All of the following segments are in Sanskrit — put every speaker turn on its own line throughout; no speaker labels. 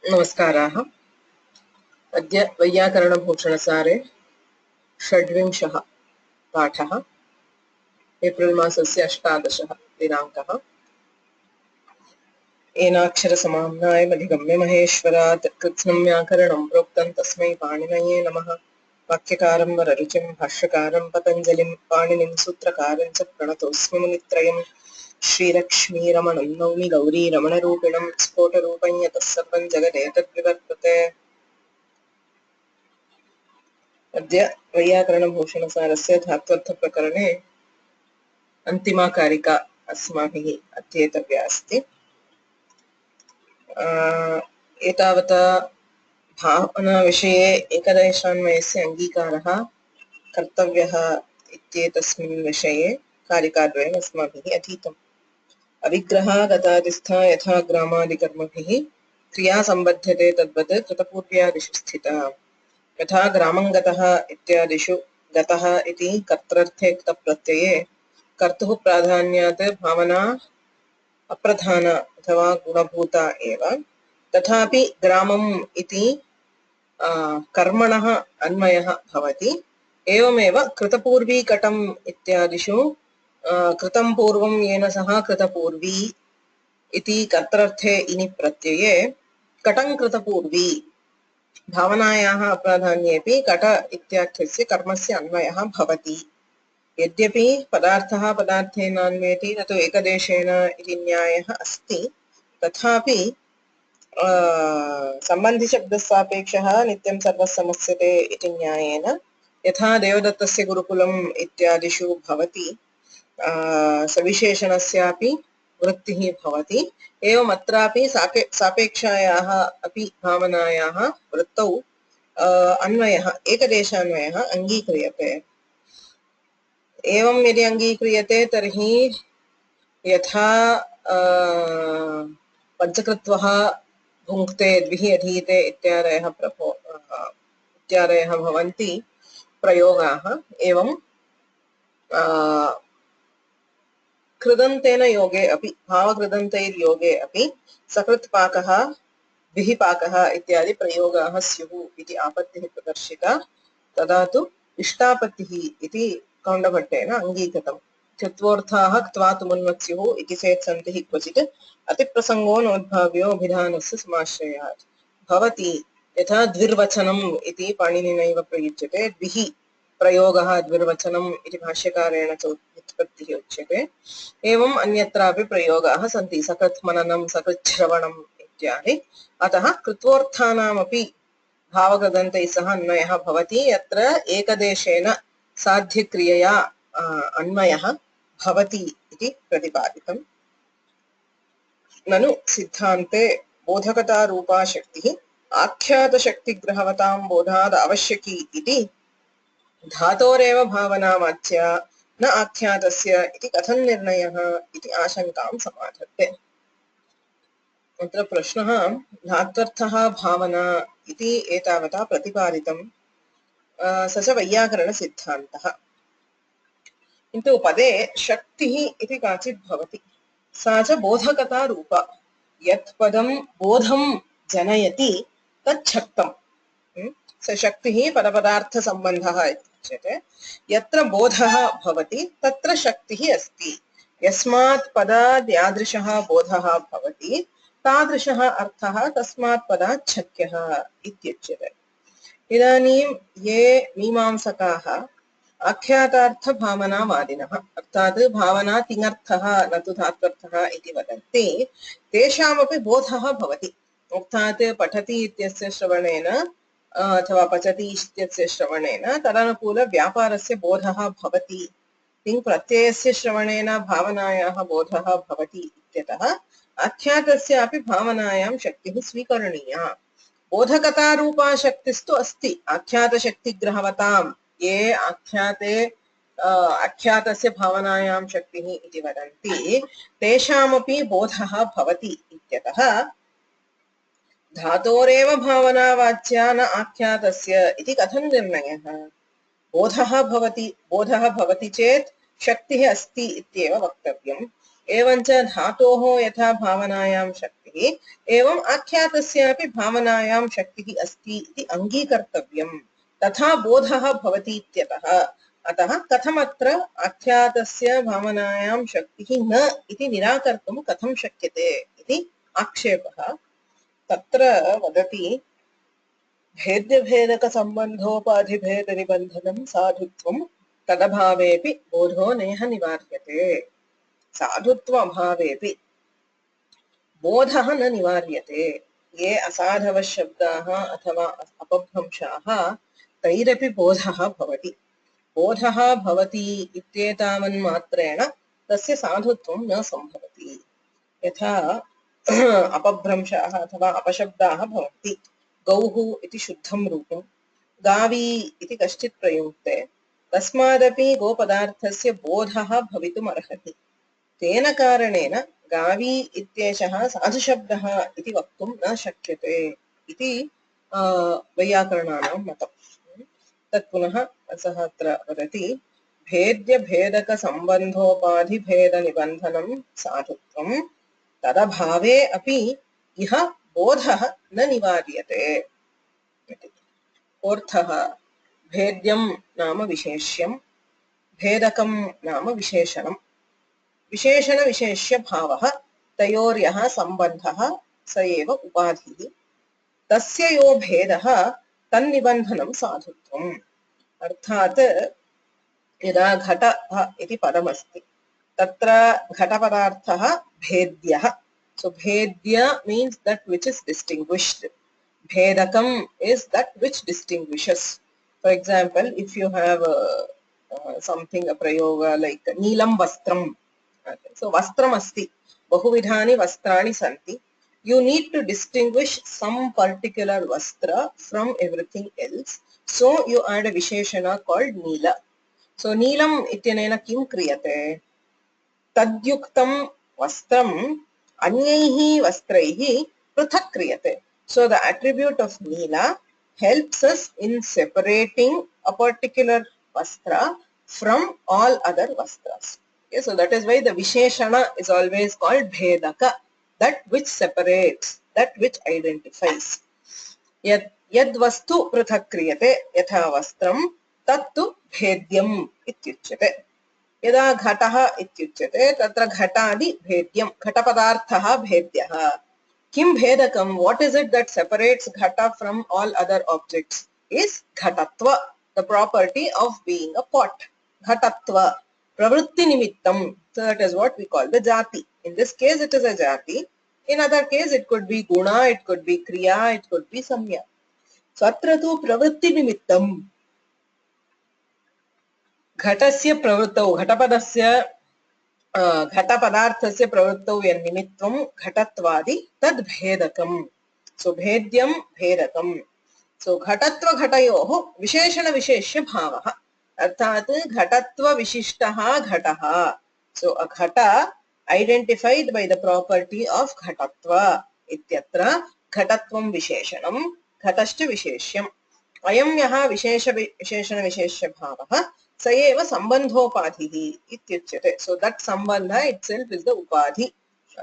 नमस्काराः। अद्य वैयाकरणभूषणसारे षड्विंशः पाठः। एप्रिल् मासस्य 18 दिनाङ्कः। येनाक्षरसमाम्नायमधिगम्य महेश्वरात् कृत्स्नं व्याकरणं प्रोक्तं तस्मै पाणिनये नमः। वाक्यकारं वररुचिं भाष्यकारं पतञ्जलिं पाणिनिं सूत्रकारं च प्रणतोऽस्मि मुनित्रयम्। श्रीलक्ष्मीरमणं नौमि गौरीरमणरूपिणं स्फोटरूपं यतः सर्वं जगदेतद्विवर्तते। अद्य वैयाकरणभूषणसारस्य धात्वर्थप्रकरणे अन्तिमा कारिका अस्माभिः अध्येतव्या अस्ति। एतावता भावनाविषये एकदेशान्वयस्य अङ्गीकारः कर्तव्यः इत्येतस्मिन् विषये कारिकाद्वयम् अस्माभिः अधीतम्। अविग्रहागतादिस्था यथा ग्रामादिकर्मभिः क्रिया सम्बध्यते तद्वत् कृतपूर्व्यादिषु स्थिता। यथा ग्रामं गतः इत्यादिषु गतः इति कर्तृर्थे क्तप्रत्यये कर्तुः प्राधान्यात् भावना अप्रधाना अथवा गुणभूता एव। तथापि ग्रामम् इति कर्मणः अन्वयः भवति। एवमेव कृतपूर्वीकटम् इत्यादिषु कृतं पूर्वं येन सह कृतपूर्वी इति कर्तृर्थे इनि प्रत्यये कटं कृतपूर्वी भावनायाः अप्राधान्येऽपि कट इत्याख्यस्य कर्मस्य अन्वयः भवति। यद्यपि पदार्थः पदार्थेनान्वेति न तु एकदेशेन इति न्यायः अस्ति, तथापि सम्बन्धिशब्दस्सापेक्षः नित्यं सर्वसमस्यते इति न्यायेन यथा देवदत्तस्य गुरुकुलम् इत्यादिषु भवति सविशेषणस्यापि वृत्तिः भवति। एवम् अत्रापि सापेक्षायाः अपि भावनायाः वृत्तौ अन्वयः एकदेशान्वयः अङ्गीक्रियते। एवं यदि अङ्गीक्रियते तर्हि यथा पञ्चकृत्वः भुङ्क्ते द्विः अधीते इत्यादयः भवन्ति प्रयोगाः। एवं कृदन्तेन योगे अपि भावकृदन्तैर्योगे अपि सकृत्पाकः विहिपाकः इत्यादि प्रयोगाः स्युः इति आपत्तिः प्रदर्शिता। तदा तु इष्टापत्तिः इति कौण्डभट्टेन अङ्गीकृतम्। चत्वोऽर्थाः क्त्वा तुमुन्वत्स्युः इति चेत् सन्तिः क्वचित् अतिप्रसङ्गो नोद्भाव्यो अभिधानस्य समाश्रयात् भवति। यथा द्विर्वचनम् इति पाणिनिनैव प्रयुज्यते। द्विः प्रयोगः द्विर्वचनम् इति भाष्यकारेण च व्युत्पत्तिः उच्यते। एवम् अन्यत्रापि प्रयोगाः सन्ति, सकृत् मननं सकृत् श्रवणम् इत्यादि। अतः कृत्वोऽर्थानामपि भावकृदन्तैः सह अन्वयः भवति, यत्र एकदेशेन साध्यक्रियया अन्वयः भवति इति प्रतिपादितम्। ननु सिद्धान्ते बोधकतारूपा शक्तिः आख्यातशक्तिग्रहवतां बोधाद् आवश्यकी इति धातोरेव भावनावाच्या न आख्यातस्य इति कथं निर्णयः इति आशङ्कां समाधत्ते। अत्र प्रश्नः धात्वर्थः भावना इति एतावता प्रतिपादितं। स च वैयाकरणसिद्धान्तः। किन्तु पदे शक्तिः इति काचित् भवति, सा च बोधकता रूपा। यत् पदं बोधं जनयति तत् शक्तम्। स शक्तिः पदपदार्थसम्बन्धः इत्युच्यते। यत्र बोधः भवति तत्र शक्तिः अस्ति। यस्मात् पदात् यादृशः बोधः भवति तादृशः अर्थः तस्मात् पदात् शक्यः इत्युच्यते। इदानीं ये मीमांसकाः आख्यातार्थभावनावादिनः अर्थात् भावना तिङर्थः न तु धात्वर्थः इति वदन्ति, तेषामपि बोधः भवति। अर्थात् पठति इत्यस्य श्रवणेन अथवा पचति इत्यस्य श्रवणेन तदनुकूलव्यापारस्य बोधः भवति। तिङ् प्रत्ययस्य श्रवणेन भावनायाः बोधः भवति इत्यतः आख्यातस्यापि भावनायां शक्तिः स्वीकरणीया। बोधकतारूपा शक्तिस्तु अस्ति आख्यातशक्तिग्रहवतां। ये आख्याते आख्यातस्य भावनायां शक्तिः इति वदन्ति तेषामपि बोधः भवति इत्यतः धातोरेव भावनावाच्या न आख्यातस्य इति कथं निर्णयः। बोधः भवति चेत् शक्तिः अस्ति इत्येव वक्तव्यम्। एवञ्च धातोः यथा भावनायां शक्तिः शक्तिः एवम् आख्यातस्यापि भावनायां शक्तिः अस्ति इति अङ्गीकर्तव्यम् तथा बोधः भवति इत्यतः अतः कथमत्र आख्यातस्य भावनायां शक्तिः न इति निराकर्तुं कथं शक्यते इति आक्षेपः तत्र वदति भेद्यभेदकसम्बन्धोपाधिभेदनिबन्धनं साधुत्वं तदभावेऽपि बोधो नेह निवार्यते साधुत्वाभावेऽपि बोधः न निवार्यते ये असाधवः शब्दाः अथवा अपभ्रंशाः तैरपि बोधः भवति बोधः भवति इत्येतावन्मात्रेण तस्य साधुत्वं न सम्भवति यथा अपभ्रंशाः अथवा अपशब्दाः भवन्ति गौः इति शुद्धं रूपं गावी इति कश्चित् प्रयुक्ते तस्मादपि गोपदार्थस्य बोधः भवितुमर्हति तेन कारणेन गावी इत्येषः साधुशब्दः इति वक्तुं न शक्यते इति वैयाकरणानां मतम् तत् पुनः सः अत्र वदति भेद्यभेदकसम्बन्धोपाधिभेदनिबन्धनं साधुत्वं तदभावे अपि इह बोधः न निवार्यते अर्थः भेद्यं नाम विशेष्यं भेदकं नाम विशेषणं विशेषण विशेष्य भावः तयोर्यः सम्बन्धः स एव उपाधिः तस्य यो भेदः तन्निबन्धनं साधुत्वम् अर्थात् यदा घटः इति पदमस्ति तत्र घटपदार्थः भेद्यः so bhedya means that which is distinguished bhedakam is that which distinguishes for example if you have something a prayoga like neelam vastram so vastram asti bahuvidhani vastrani santi you need to distinguish some particular vastra from everything else so you add a visheshana called neela so neelam ityanena kim kriyate tadyuktam vastram अन्यैः वस्त्रैः पृथक् क्रियते so the attribute of neela helps us in separating a particular vastra from all other vastras okay so that is why the visheshana is always called bhedaka that which separates that which identifies yad vastu पृथक् क्रियते यथा वस्त्रं तत्तु भेद्यम् इत्युच्यते यदा घटः इत्युच्यते तत्र घटादि भेद्यं घटपदार्थः भेद्यः किं भेदकं what is it that separates घट from all other objects is घटत्व the property of being a pot घटत्व pravritti nimittam so that is what we call the jati in this case it is a jati in other case it could be guna it could be kriya it could be samya so atra tu pravritti nimittam घटस्य प्रवृत्तौ घटपदस्य घटपदार्थस्य प्रवृत्तौ यन्निमित्तं घटत्वादि तद् भेदकं सो भेद्यं भेदकं सो घटत्व घटयोः विशेषण विशेष्य भावः अर्थात् घटत्व विशिष्टः घटः सो अ घट identified by the property of घटत्व इत्यत्र घटत्वं विशेषणं घटश्च विशेष्यम् अयं यः विशेषण विशेष्य भावः स एव सम्बन्धोपाधिः इत्युच्यते so that sambandha itself is the upadhi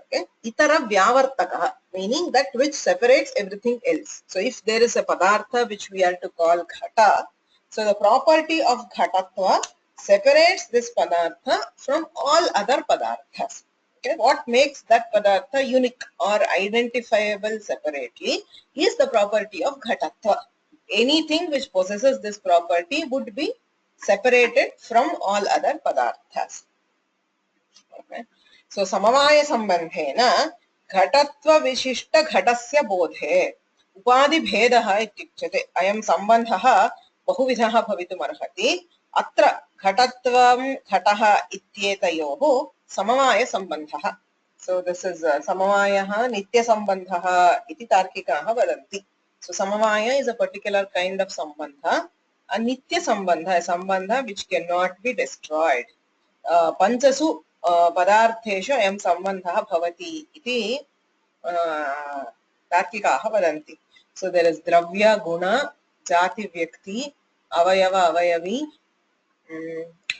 okay itara vyavartakah meaning that which separates everything else so if there is a padartha which we are to call ghata so the property of ghatatva separates this padartha from all other padarthas okay what makes that padartha unique or identifiable separately is the property of ghatatva anything which possesses this property would be separated from all other padarthas okay so samavaya sambandhena ghatatva vishishta ghatasya bodhe upadhi bhedah ityuchyate ayam sambandhah bahuvidhah bhavitum arhati atra ghatatvam ghatah ityetayoh samavaya sambandhah so this is samavayah nitya sambandhah iti tarkikaah vadanti so samavaya is a particular kind of sambandha a nitya sambandha a sambandha which cannot be destroyed panchasu padartheshu ayam sambandha bhavati iti tarkikaah vadanti so there is dravya guna jati vyakti avayava avayavi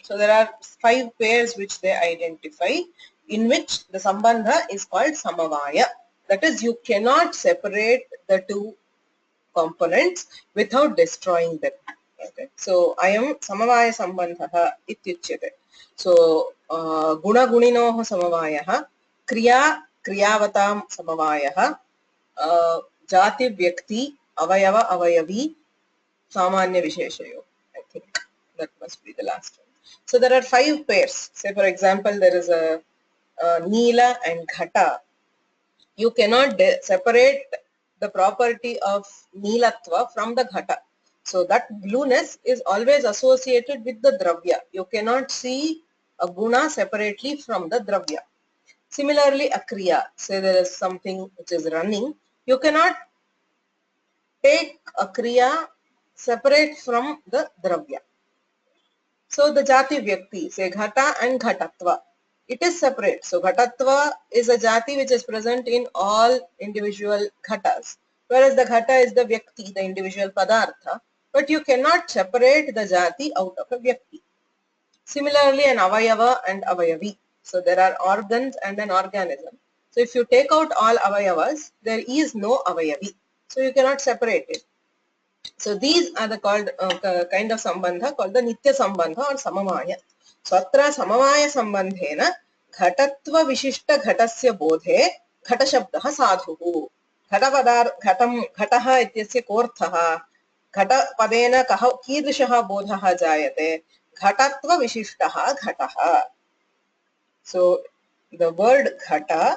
so there are 5 pairs which they identify in which the sambandha is called samavaya That is, you cannot separate the two components without destroying them. Okay. So, ayam samavaya sambandhaha ityuchyate. So, guna guninoh samavayah, kriya kriyavatam samavayah, jati vyakti avayava avayavi samanya visheshayo. I think that must be the last one. So, there are 5 pairs. Say, for example, there is a Neela and Ghata. You cannot separate the property of Neelatva from the Ghata. So that blueness is always associated with the Dravya. You cannot see a guna separately from the Dravya. Similarly, a Kriya, say there is something which is running, you cannot take a Kriya separate from the Dravya. So the Jati Vyakti, say Ghata and Ghatatva, it is separate. So Ghatatva is a Jati which is present in all individual Ghatas, whereas the Ghata is the Vyakti, the individual Padartha, but you cannot separate the Jati out of a Vyakti. Similarly, an Avayava and Avayavi. So there are organs and an organism. So if you take out all Avayavas, there is no Avayavi. So you cannot separate it. So these are the called kind of sambandha called the Nitya sambandha or Samavaya. So atra Samavaya sambandhena ghatatva vishishta ghatasya bodhe ghata shabdaha sadhuhu. घटः इत्यस्य कोऽर्थः घट पदेन कः कीदृशः बोधः जायते घटत्व विशिष्टः घटः. So the word ghata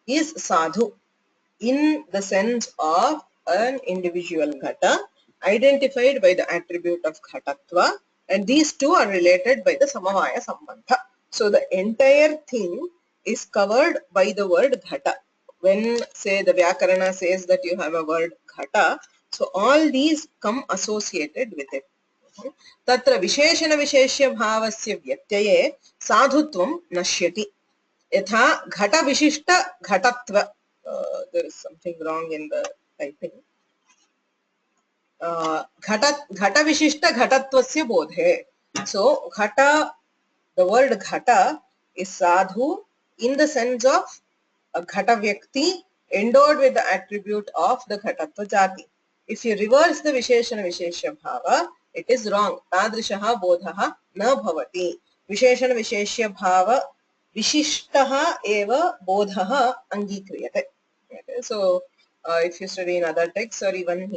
is sadhu in the sense of an individual ghata identified by the attribute of ghatatva, and these two are related by the samavaya sambandha. So the entire thing is covered by the word ghata. When, say, the Vyakarana says that you have a word ghata, so all these come associated with it. Tatra visheshana visheshya bhavasya vyatyaya sadhutvam nashyati. Yatha ghata vishishta ghatatva. There is something wrong in the typing. Ghata vishishta ghatatvasya bodhe. So ghata, the word ghata is sadhu in the sense of a ghata vyakti endowed with the attribute of the ghatatva jati. If you reverse the visheshana visheshya bhava, it is wrong. Tadrishaha bodhaha na bhavati. Visheshana visheshya bhava vishishtaha eva bodhaha angikriyate. Okay, so if you study in other texts, or even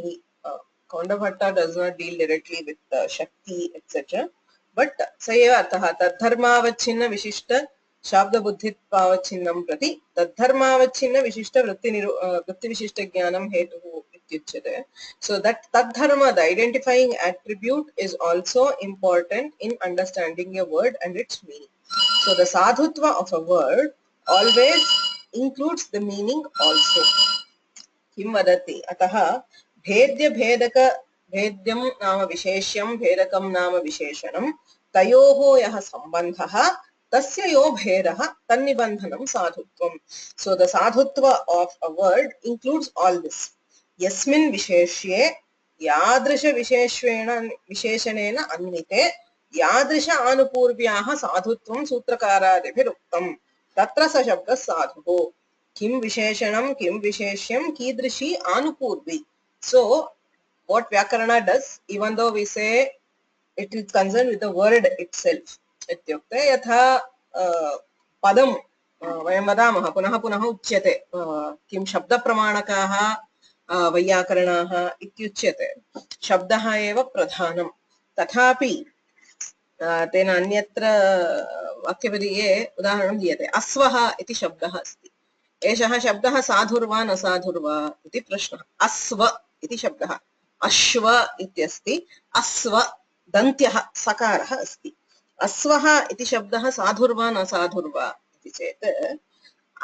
Kaundabhatta does not deal directly with Shakti, etc. But sayeva ataha tadharmavachinna vishishta shabda buddhitpavacchinnam prati tadharmavachinna vishishta vritti vishishta jnanam hetuhu ityuchyate. So that tadharma, the identifying attribute, is also important in understanding a word and its meaning. So the sadhutva of a word always includes the meaning also. Kim vadati ataha भेद्य भेदक भेद्यम नाम विशेष्यम भेदकम नाम विशेषणम तयोः यः संबंधः तस्य यो भेदः तन्निबंधनम साधुत्वम. So the sadhutva of a word includes all this. यस्मिन् विशेष्ये यादृश विशेषणेन अन्विते यादृश आनुपूर्व्याः साधुत्वं सूत्रकारादिभिरुक्तम्. तत्र स शब्दः साधुः. किं विशेषणं किं विशेष्यं कीदृशी आनुपूर्वी. So, what Vyakarana does, even though we say it is concerned with the word itself, ityukte yatha padam vayam vadamah punaha punaha uchyate kim shabda pramanakaha vayyakaranaha ityuchyate shabdaha eva pradhanam tathapi tena anyatra vakyapadiye udaharanam diyate asvaha iti shabdah asti. एषः शब्दः साधुर्वा न साधुर्वा इति प्रश्नः. अस्व इति शब्दः अश्व इत्यस्ति. अस्व दन्त्यः सकारः अस्ति. अस्वः इति शब्दः साधुर्वा न साधुर्वा इति चेत्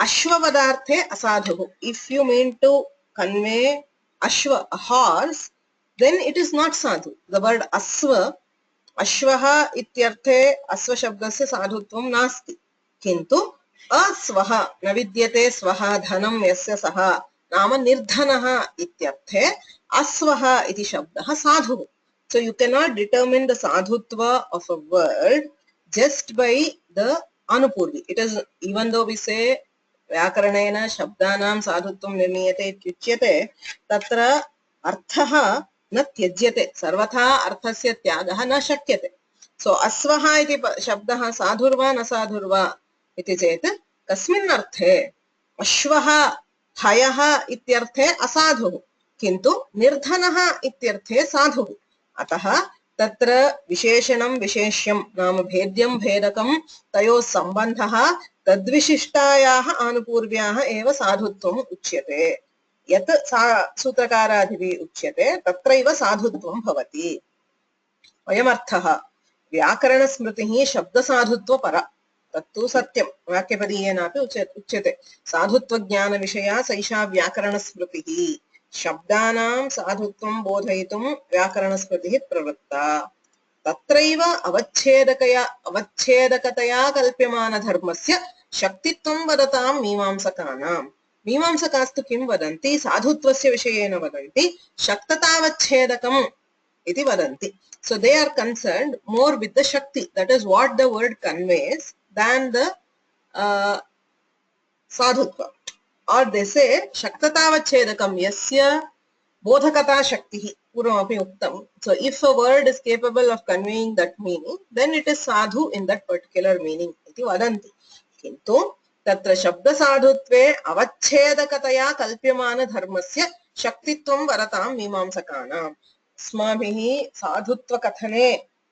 अश्वपदार्थे असाधुः. If you mean to convey ashwa, a horse, then it is not sadhu. The word asva, ashvah ityarthe asva shabdasya sadhutvam nasti. Kintu अस्वः न विद्यते स्वः धनं यस्य सः नाम निर्धनः इत्यर्थे अस्वः इति शब्दः साधुः. So you cannot determine the sadhutva of a word just by the anupurvi. It is, even though we say व्याकरणेन शब्दानां साधुत्वं निर्णीयते इत्युच्यते तत्र अर्थः न त्यज्यते सर्वथा अर्थस्य त्यागः न शक्यते सो अस्वः इति शब्दः साधुर्वा न साधुर्वा इति चेत् कस्मिन् अर्थे अश्वः हयः इत्यर्थे असाधुः किन्तु निर्धनः इत्यर्थे साधुः अतः तत्र विशेषणं विशेष्यं नाम भेद्यं भेदकं तयोः सम्बन्धः तद्विशिष्टायाः आनुपूर्व्याः एव साधुत्वम् उच्यते यत् सूत्रकारादिभिः उच्यते तत्रैव साधुत्वं भवति अयमर्थः व्याकरणस्मृतिः शब्दसाधुत्वपरा तत्तु सत्यं वाक्यपदीयेनापि उच्यते साधुत्वज्ञानविषया सैषा व्याकरणस्मृतिः शब्दानां साधुत्वं बोधयितुं व्याकरणस्मृतिः प्रवृत्ता तत्रैव अवच्छेदकतया कल्प्यमानधर्मस्य शक्तित्वं वदतां मीमांसकानां मीमांसकास्तु किं वदन्ति साधुत्वस्य विषयेन वदन्ति शक्ततावच्छेदकम् इति वदन्ति so they are concerned more with the shakti that is what the word conveys than the sadhutva or they say shaktataavachedakam yasya bodhakata shakti purvamapi uktam so if a word is capable of conveying that meaning then it is sadhu in that particular meaning iti vadanti kintu तत्र शब्द साधुत्वे अवच्छेदकतया कल्प्यमान धर्मस्य शक्तित्वं वरतां मीमांसकानाम् अस्माभिः साधुत्वकथने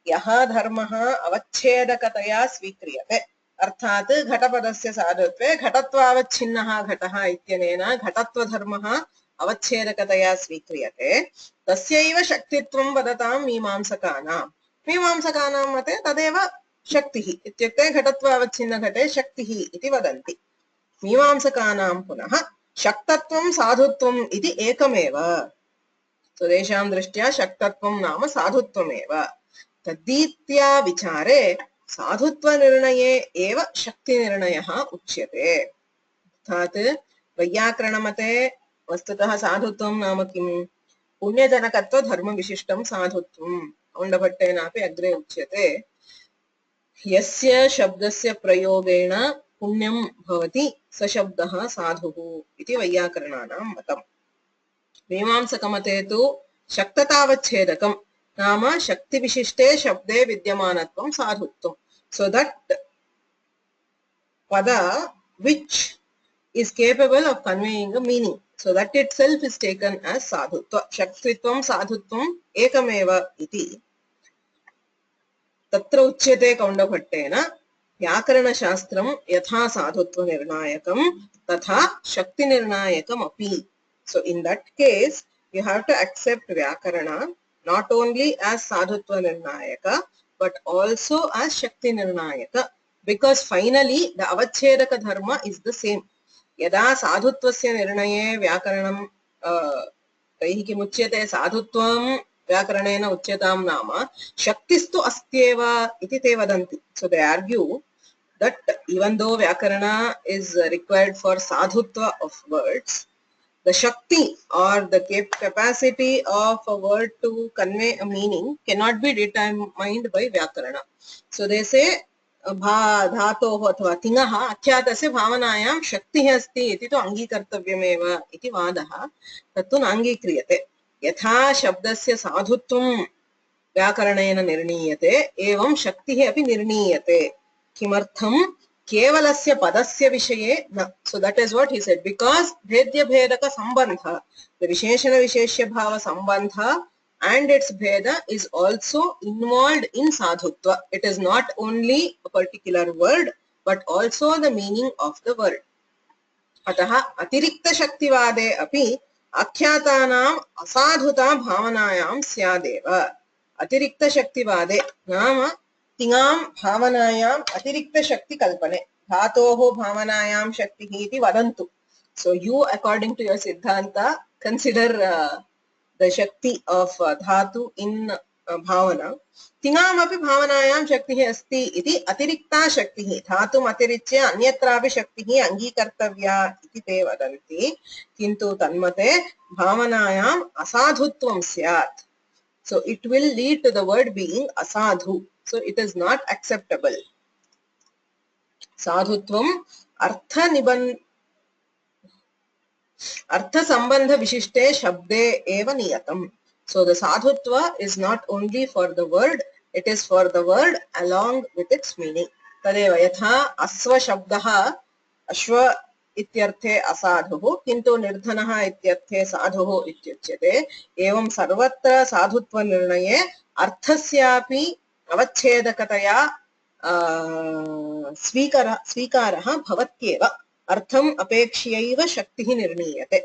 यः धर्मः अवच्छेदकतया स्वीक्रियते अर्थात् घटपदस्य साधुत्वे घटत्वावच्छिन्नः घटः इत्यनेन घटत्वधर्मः अवच्छेदकतया स्वीक्रियते तस्यैव शक्तित्वं वदतां मीमांसकानां मते तदेव शक्तिः इत्युक्ते घटत्वावच्छिन्न घटे शक्तिः इति वदन्ति मीमांसकानां पुनः शक्तत्वं साधुत्वम् इति एकमेव तेषां दृष्ट्या शक्तत्वं नाम साधुत्वमेव तद्रीत्या विचारे साधुत्वनिर्णये एव शक्तिनिर्णयः उच्यते अर्थात् वैयाकरणमते वस्तुतः साधुत्वं नाम किं पुण्यजनकत्व धर्मविशिष्टं साधुत्वं औण्डभट्टेनापि अग्रे उच्यते यस्य शब्दस्य प्रयोगेण पुण्यं भवति स शब्दः साधुः इति वैयाकरणानां मतम् मीमांसकमते तु शक्ततावच्छेदकं नाम शक्तिविशिष्टे शब्दे विद्यमानत्वं साधुत्वं so that pada which is capable of conveying a meaning so that itself is taken as sadhutva shaktitvam sadhutvam ekameva iti तत्र उच्यते कौण्डभट्टेन व्याकरणशास्त्रं यथा साधुत्वनिर्णायकं तथा शक्तिनिर्णायकमपि so in that case you have to accept vyakarana not only as sadhutva nirnayaka but also as shakti nirnayaka because finally the avachedaka dharma is the same yada sadhutvasya nirnaye vyakaranam तैः किमुच्यते साधुत्वं व्याकरणेन उच्यतां नाम शक्तिस्तु अस्त्येव इति ते वदन्ति so they argue that even though vyakarana is required for sadhutva of words the shakti or the capacity of a word to convey a meaning cannot be determined by vyakarana so they say धातोः अथवा तिङः आख्यातस्य भावनायां शक्तिः अस्ति इति तु अङ्गीकर्तव्यमेव इति वादः तत्तु नाङ्गीक्रियते यथा शब्दस्य साधुत्वं व्याकरणेन निर्णीयते एवं शक्तिः अपि निर्णीयते किमर्थं केवलस्य पदस्य विषये न so that is what he said because भेद्य भेदक संबंध the विशेषण विशेष्य भाव संबंध and its bheda is also involved in sadhutva it is not only a particular word but also the meaning of the word अतः अतिरिक्त शक्तिवादे अपि आख्यातानाम् असाधुता भावनायां स्यादेव अतिरिक्त शक्तिवादे नाम तिङां भावनायाम् अतिरिक्त शक्ति कल्पने धातोः भावनायां शक्तिः इति वदन्तु so you according to your siddhanta consider the shakti of dhatu in bhavana तिङामपि भावनायां शक्तिः अस्ति इति अतिरिक्ता शक्तिः धातुम् अतिरिच्य अन्यत्रापि शक्तिः अङ्गीकर्तव्या इति ते वदन्ति किन्तु तन्मते भावनायाम् असाधुत्वं स्यात् so it will lead to the word being asadhu so it is not acceptable sadhutvam Artha sambandha vishishte shabde eva niyatam. So the sadhutva is not only for the word, it is for the word along with its meaning. Tadeva yatha asva shabdaha ashva इत्यर्थे असाधुः किन्तु निर्धनः इत्यर्थे साधुः इत्युच्यते एवं सर्वत्र साधुत्वनिर्णये अर्थस्यापि अवच्छेदकतया स्वीकारः भवत्येव अर्थम् अपेक्ष्यैव शक्तिः निर्णीयते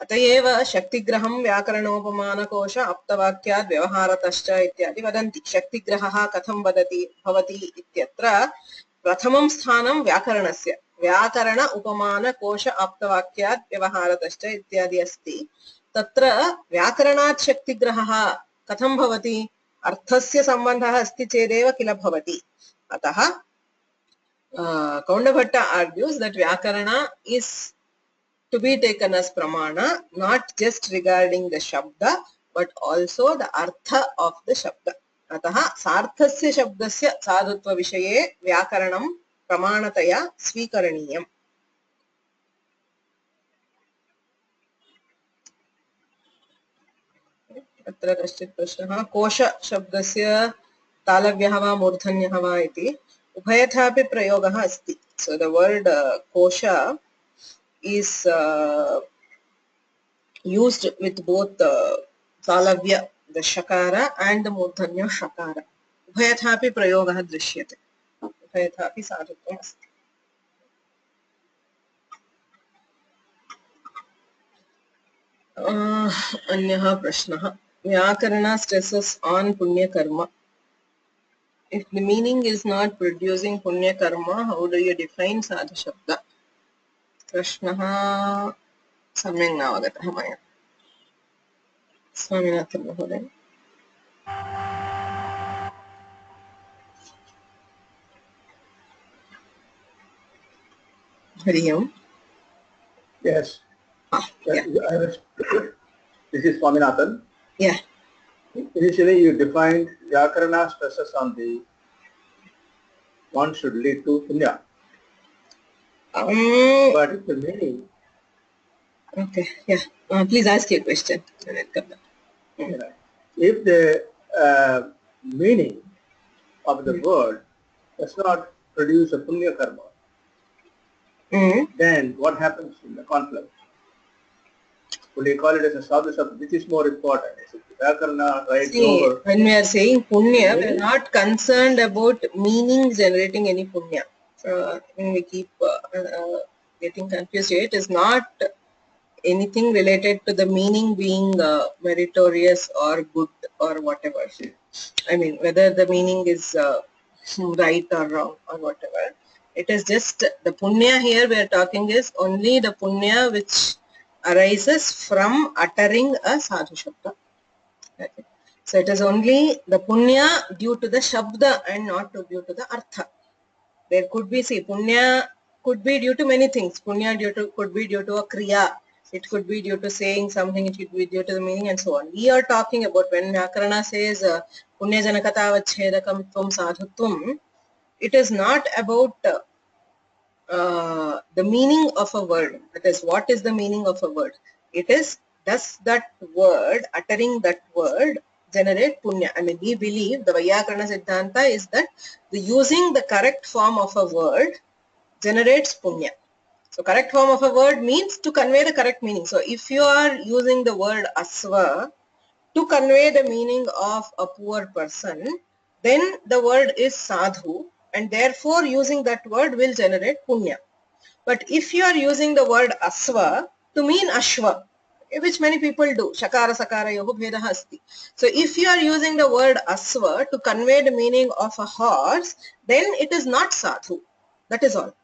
अतएव शक्तिग्रहं व्याकरणोपमानकोश आप्तवाक्यात् व्यवहारतश्च इत्यादि वदन्ति शक्तिग्रहः कथं भवति इत्यत्र प्रथमं स्थानं व्याकरणस्य व्याकरण उपमानकोश आप्तवाक्यात् व्यवहारतश्च इत्यादि अस्ति तत्र व्याकरणात् शक्तिग्रहः कथं भवति अर्थस्य सम्बन्धः अस्ति चेदेव किल भवति अतः कौण्डभट्ट argues that vyakarana is to be taken as pramana not just regarding the shabda but also the artha of the shabda अतः सार्थस्य शब्दस्य साधुत्व विषये व्याकरणं प्रमाणतया स्वीकरणीयम् अत्र कश्चित् प्रश्नः कोश शब्दस्य तालव्यः वा मूर्धन्यः वा इति उभयथापि प्रयोगः अस्ति so the word kosha is used with both talavya the shakara and the मूर्धन्य shakara उभयथापि प्रयोगः दृश्यते उभयथापि साधुत्वम् अस्ति अन्यः प्रश्नः व्याकरण stresses on punya karma if the meaning is not producing punya karma how do you define sadhu shabda प्रश्नः सम्यक् न अवगतः मया स्वामिनाथन् महोदय हरि ओम्
Yes.
Yeah.
This is Swaminathan.
Yeah.
Initially, you defined Vyakarana stresses on the one should lead to punya. But it's the meaning.
Okay. Yeah. Please ask your question.
If the meaning of the word does not produce a punya karma, then what happens in the conflict? Would you call it as a sadhu shabda? Which is more important? Is it Vyakarana right over?
When we are saying punya, we are not concerned about meaning generating any punya. When we keep getting confused here, it is not anything related to the meaning being meritorious or good or whatever. I mean, whether the meaning is right or wrong or whatever. It is just the punya here we are talking is only the punya which arises from uttering a sadhu shabda. Okay. So it is only the punya due to the shabda and not due to the artha. There could be, see, punya could be due to many things. Punya could be due to a kriya. It could be due to saying something. It could be due to the meaning and so on. We are talking about when Vyakarana says punya janakata vachedakam tvam sadhutvam. It is not about the meaning of a word. That is, what is the meaning of a word? It is, does that word, uttering that word, generate punya? I mean, we believe the Vyakarana Siddhanta is that the using the correct form of a word generates punya. So, correct form of a word means to convey the correct meaning. So, if you are using the word asva to convey the meaning of a poor person, then the word is sadhu and therefore using that word will generate punya. But if you are using the word asva to mean ashva, which many people do, shakara sakara yoho bhedaha asti. So if you are using the word asva to convey the meaning of a horse, then it is not sadhu. That is all.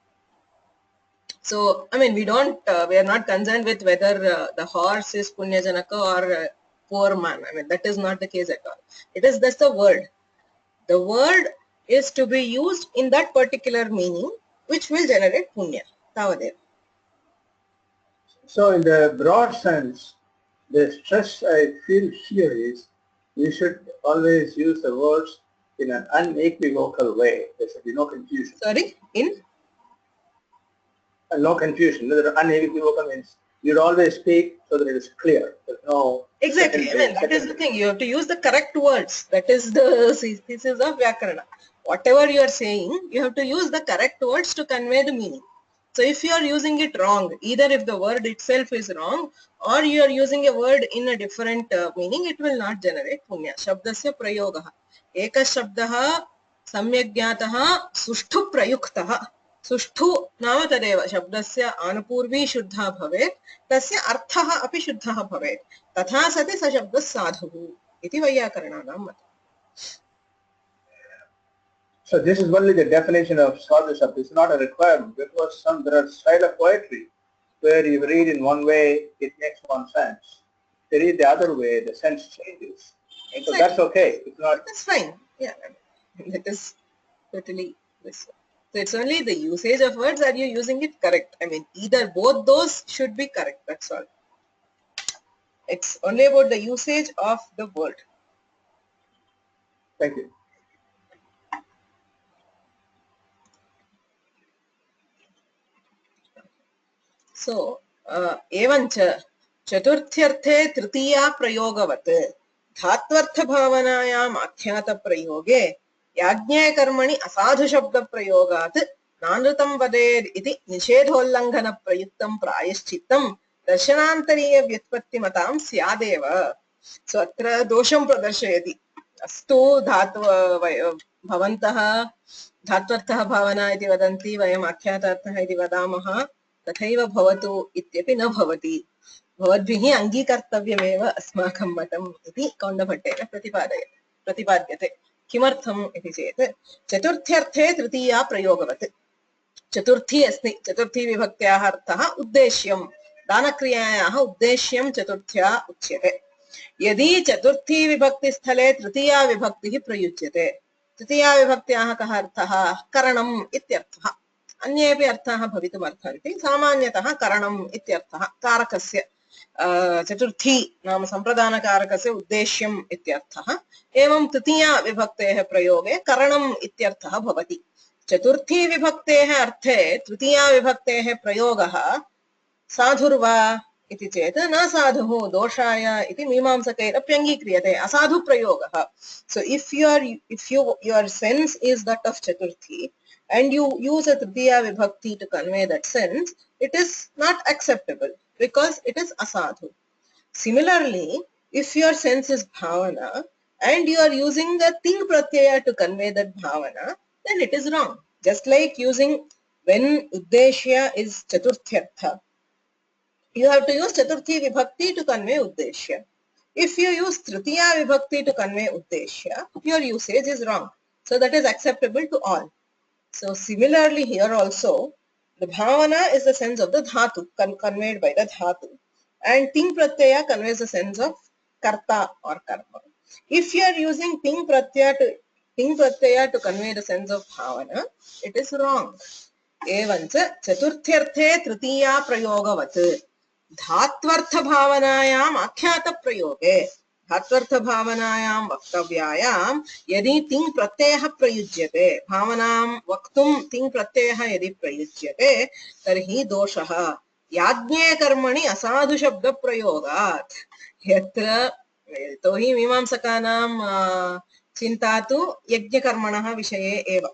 So, I mean, we are not concerned with whether the horse is punya janaka or poor man. I mean, that is not the case at all. It is just the word. The word is to be used in that particular meaning, which will generate punya. Tavadev.
So, in the broad sense, the stress I feel here is we should always use the words in an unequivocal way. There should be no confusion.
Sorry, in?
no confusion. Unequivocal means you'd always speak so that it is clear. There's no
Exactly. I mean, that is the thing. You have to use the correct words. That is the thesis of Vyakarana. Whatever you are saying, you have to use the correct words to convey the meaning. So if you are using it wrong, either if the word itself is wrong or you are using a word in a different meaning, it will not generate punya. Shabdasya prayogaha. Eka shabdaha सम्यक् ज्ञातः सुष्ठु प्रयुक्तः सुष्ठु नाम तदेव शब्दस्य आनुपूर्वी शुद्धा भवेत् तस्य अर्थः अपि शुद्धः भवेत् तथा सति स शब्दः साधुः इति वैयाकरणानां मतम्.
So this is only the definition of sadhu shabda. It's not a requirement because there are style of poetry where you read in one way, it makes one sense. If you read the other way, the sense changes. Exactly. So that's okay. It's not.
That's fine. Yeah, that is totally this. So it's only the usage of words. Are you using it correct? I mean, either both those should be correct. That's all. It's only about the usage of the word.
Thank you.
So, एवंच चतुर्थ्यर्थे तृतीया प्रयोगवत् धात्वर्थ भावनायाम् आख्यात प्रयोगे याज्ञेकर्मणि असाधु शब्द प्रयोगात् नानृतं वदेत् इति निषेधोल्लंघन प्रयुक्तं प्रायश्चित्तं दर्शनान्तरीय व्युत्पत्तिमतां स्यादेव. सो अत्र दोषं प्रदर्शयति. अस्तु धातु भवन्तः धात्वर्थः भावना इति वदन्ति वयम् आख्यातार्थः इति वदामः तथैव भवतु इत्यपि न भवति भवद्भिः अङ्गीकर्तव्यमेव अस्माकं मतम् इति कौण्डभट्टेन प्रतिपाद्यते. किमर्थम् इति चेत् चतुर्थ्यर्थे तृतीया प्रयोगवत् चतुर्थी अस्ति चतुर्थी विभक्त्याः अर्थः उद्देश्यं दानक्रियायाः उद्देश्यं चतुर्थ्या उच्यते. यदि चतुर्थी विभक्तिस्थले तृतीया विभक्तिः प्रयुज्यते तृतीया विभक्त्याः कः अर्थः करणम् इत्यर्थः. अन्येपि अर्थाः भवितुमर्हन्ति. सामान्यतः करणम् इत्यर्थः कारकस्य चतुर्थी नाम सम्प्रदानकारकस्य उद्देश्यम् इत्यर्थः. एवं तृतीया विभक्तेः प्रयोगे करणम् इत्यर्थः भवति. चतुर्थी विभक्तेः अर्थे तृतीया विभक्तेः प्रयोगः साधुर्वा इति चेत् न साधुः दोषाय इति मीमांसकैरप्यङ्गीक्रियते असाधु प्रयोगः. So if your sense is that of chaturthi and you use a tritiya vibhakti to convey that sense, it is not acceptable because it is asadhu. Similarly, if your sense is bhavana and you are using the ting pratyaya to convey that bhavana, then it is wrong. Just like using when uddeshya is chaturthyartha, you have to use chaturthi vibhakti to convey uddeshya. If you use tritiya vibhakti to convey uddeshya, your usage is wrong. So that is acceptable to all. So similarly here also, the bhavana is the sense of the dhatu conveyed by the dhatu, and ting pratyaya conveys the sense of karta or karma. If you are using ting pratyaya to convey the sense of bhavana, it is wrong. Evancha chaturthyarthe tritiya prayogavat धात्वर्थ भावनायाम् आख्यात प्रयोगे धात्वर्थ भावनायां वक्तव्यायां यदि तिङ् प्रत्ययः प्रयुज्यते भावनां वक्तुं तिङ् प्रत्ययः यदि प्रयुज्यते तर्हि दोषः याज्ञे कर्मणि असाधु शब्द प्रयोगात्. यत्र यतोहि मीमांसकानां चिन्ता तु यज्ञकर्मणः विषये एव.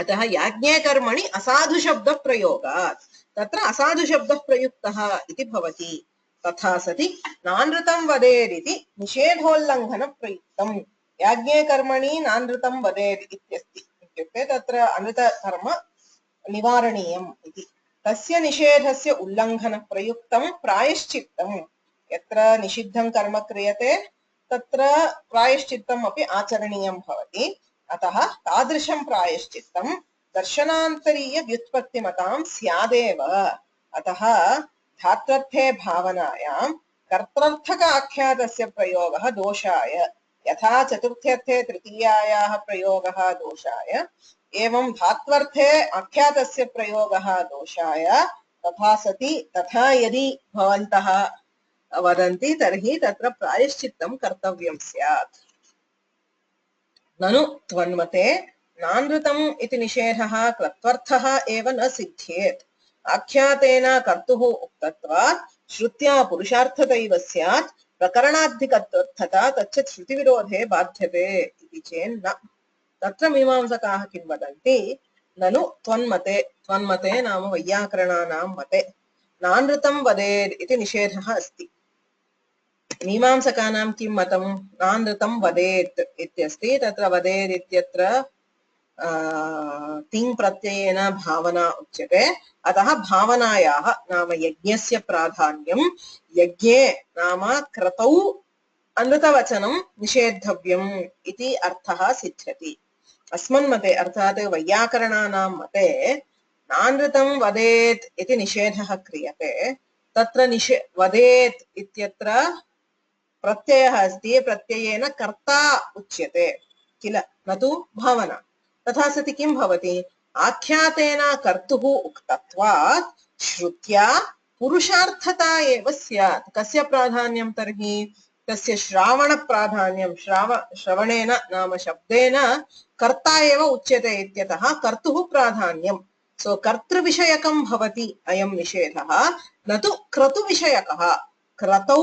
अतः याज्ञे कर्मणि असाधु शब्द प्रयोगात् तत्र असाधु शब्दः प्रयुक्तः इति भवति. तथा सति नानृतं वदेत् इति निषेधोल्लङ्घन प्रयुक्तम्. याज्ञे कर्मणि नानृतं वदेत् इत्यस्ति इत्युक्ते तत्र अनृतकर्म निवारणीयम् इति. तस्य निषेधस्य उल्लङ्घन प्रयुक्तं प्रायश्चित्तं. यत्र निषिद्धं कर्म क्रियते तत्र प्रायश्चित्तम् अपि आचरणीयं भवति. अतः तादृशं प्रायश्चित्तं दर्शनान्तरीय व्युत्पत्तिमतां स्यादेव. अतः धात्वर्थे भावनायां कर्तृर्थक आख्यातस्य प्रयोगः दोषाय यथा चतुर्थ्यर्थे तृतीयायाः प्रयोगः दोषाय एवं धात्वर्थे आख्यातस्य प्रयोगः दोषाय तथा सति तथा यदि भवन्तः वदन्ति तर्हि तत्र प्रायश्चित्तं कर्तव्यं स्यात्. ननु त्वन्मते नानृतम् इति निषेधः कृत्वर्थः एव न सिद्ध्येत्. आख्यातेन कर्तुः उक्तत्वात् श्रुत्या पुरुषार्थतैव स्यात् प्रकरणाधिकर्थता तच्च श्रुतिविरोधे बाध्यते इति चेन्न तत्र मीमांसकाः किं वदन्ति ननु त्वन्मते नाम वैयाकरणानां मते नानृतं वदेत् इति निषेधः अस्ति मीमांसकानां किं मतं नानृतं वदेत् इत्यस्ति तत्र वदेत् इत्यत्र तिङ् प्रत्ययेन भावना उच्यते अतः भावनायाः नाम यज्ञस्य प्राधान्यं यज्ञे नाम क्रतौ अनृतवचनं निषेद्धव्यम् इति अर्थः सिद्ध्यति अस्मन्मते अर्थात् वैयाकरणानां मते नानृतं वदेत् इति निषेधः क्रियते तत्र वदेत् इत्यत्र प्रत्ययः अस्ति प्रत्ययेन कर्ता उच्यते किल न तु भावना तथा सति किं भवति आख्यातेन कर्तुः उक्तत्वात् श्रुत्या पुरुषार्थता एव स्यात् कस्य प्राधान्यं तर्हि तस्य श्रावण प्राधान्यं श्रवणेन नाम शब्देन कर्ता एव उच्यते इत्यतः कर्तुः प्राधान्यं सो कर्तृविषयकं भवति अयं निषेधः न तु क्रतुविषयकः क्रतौ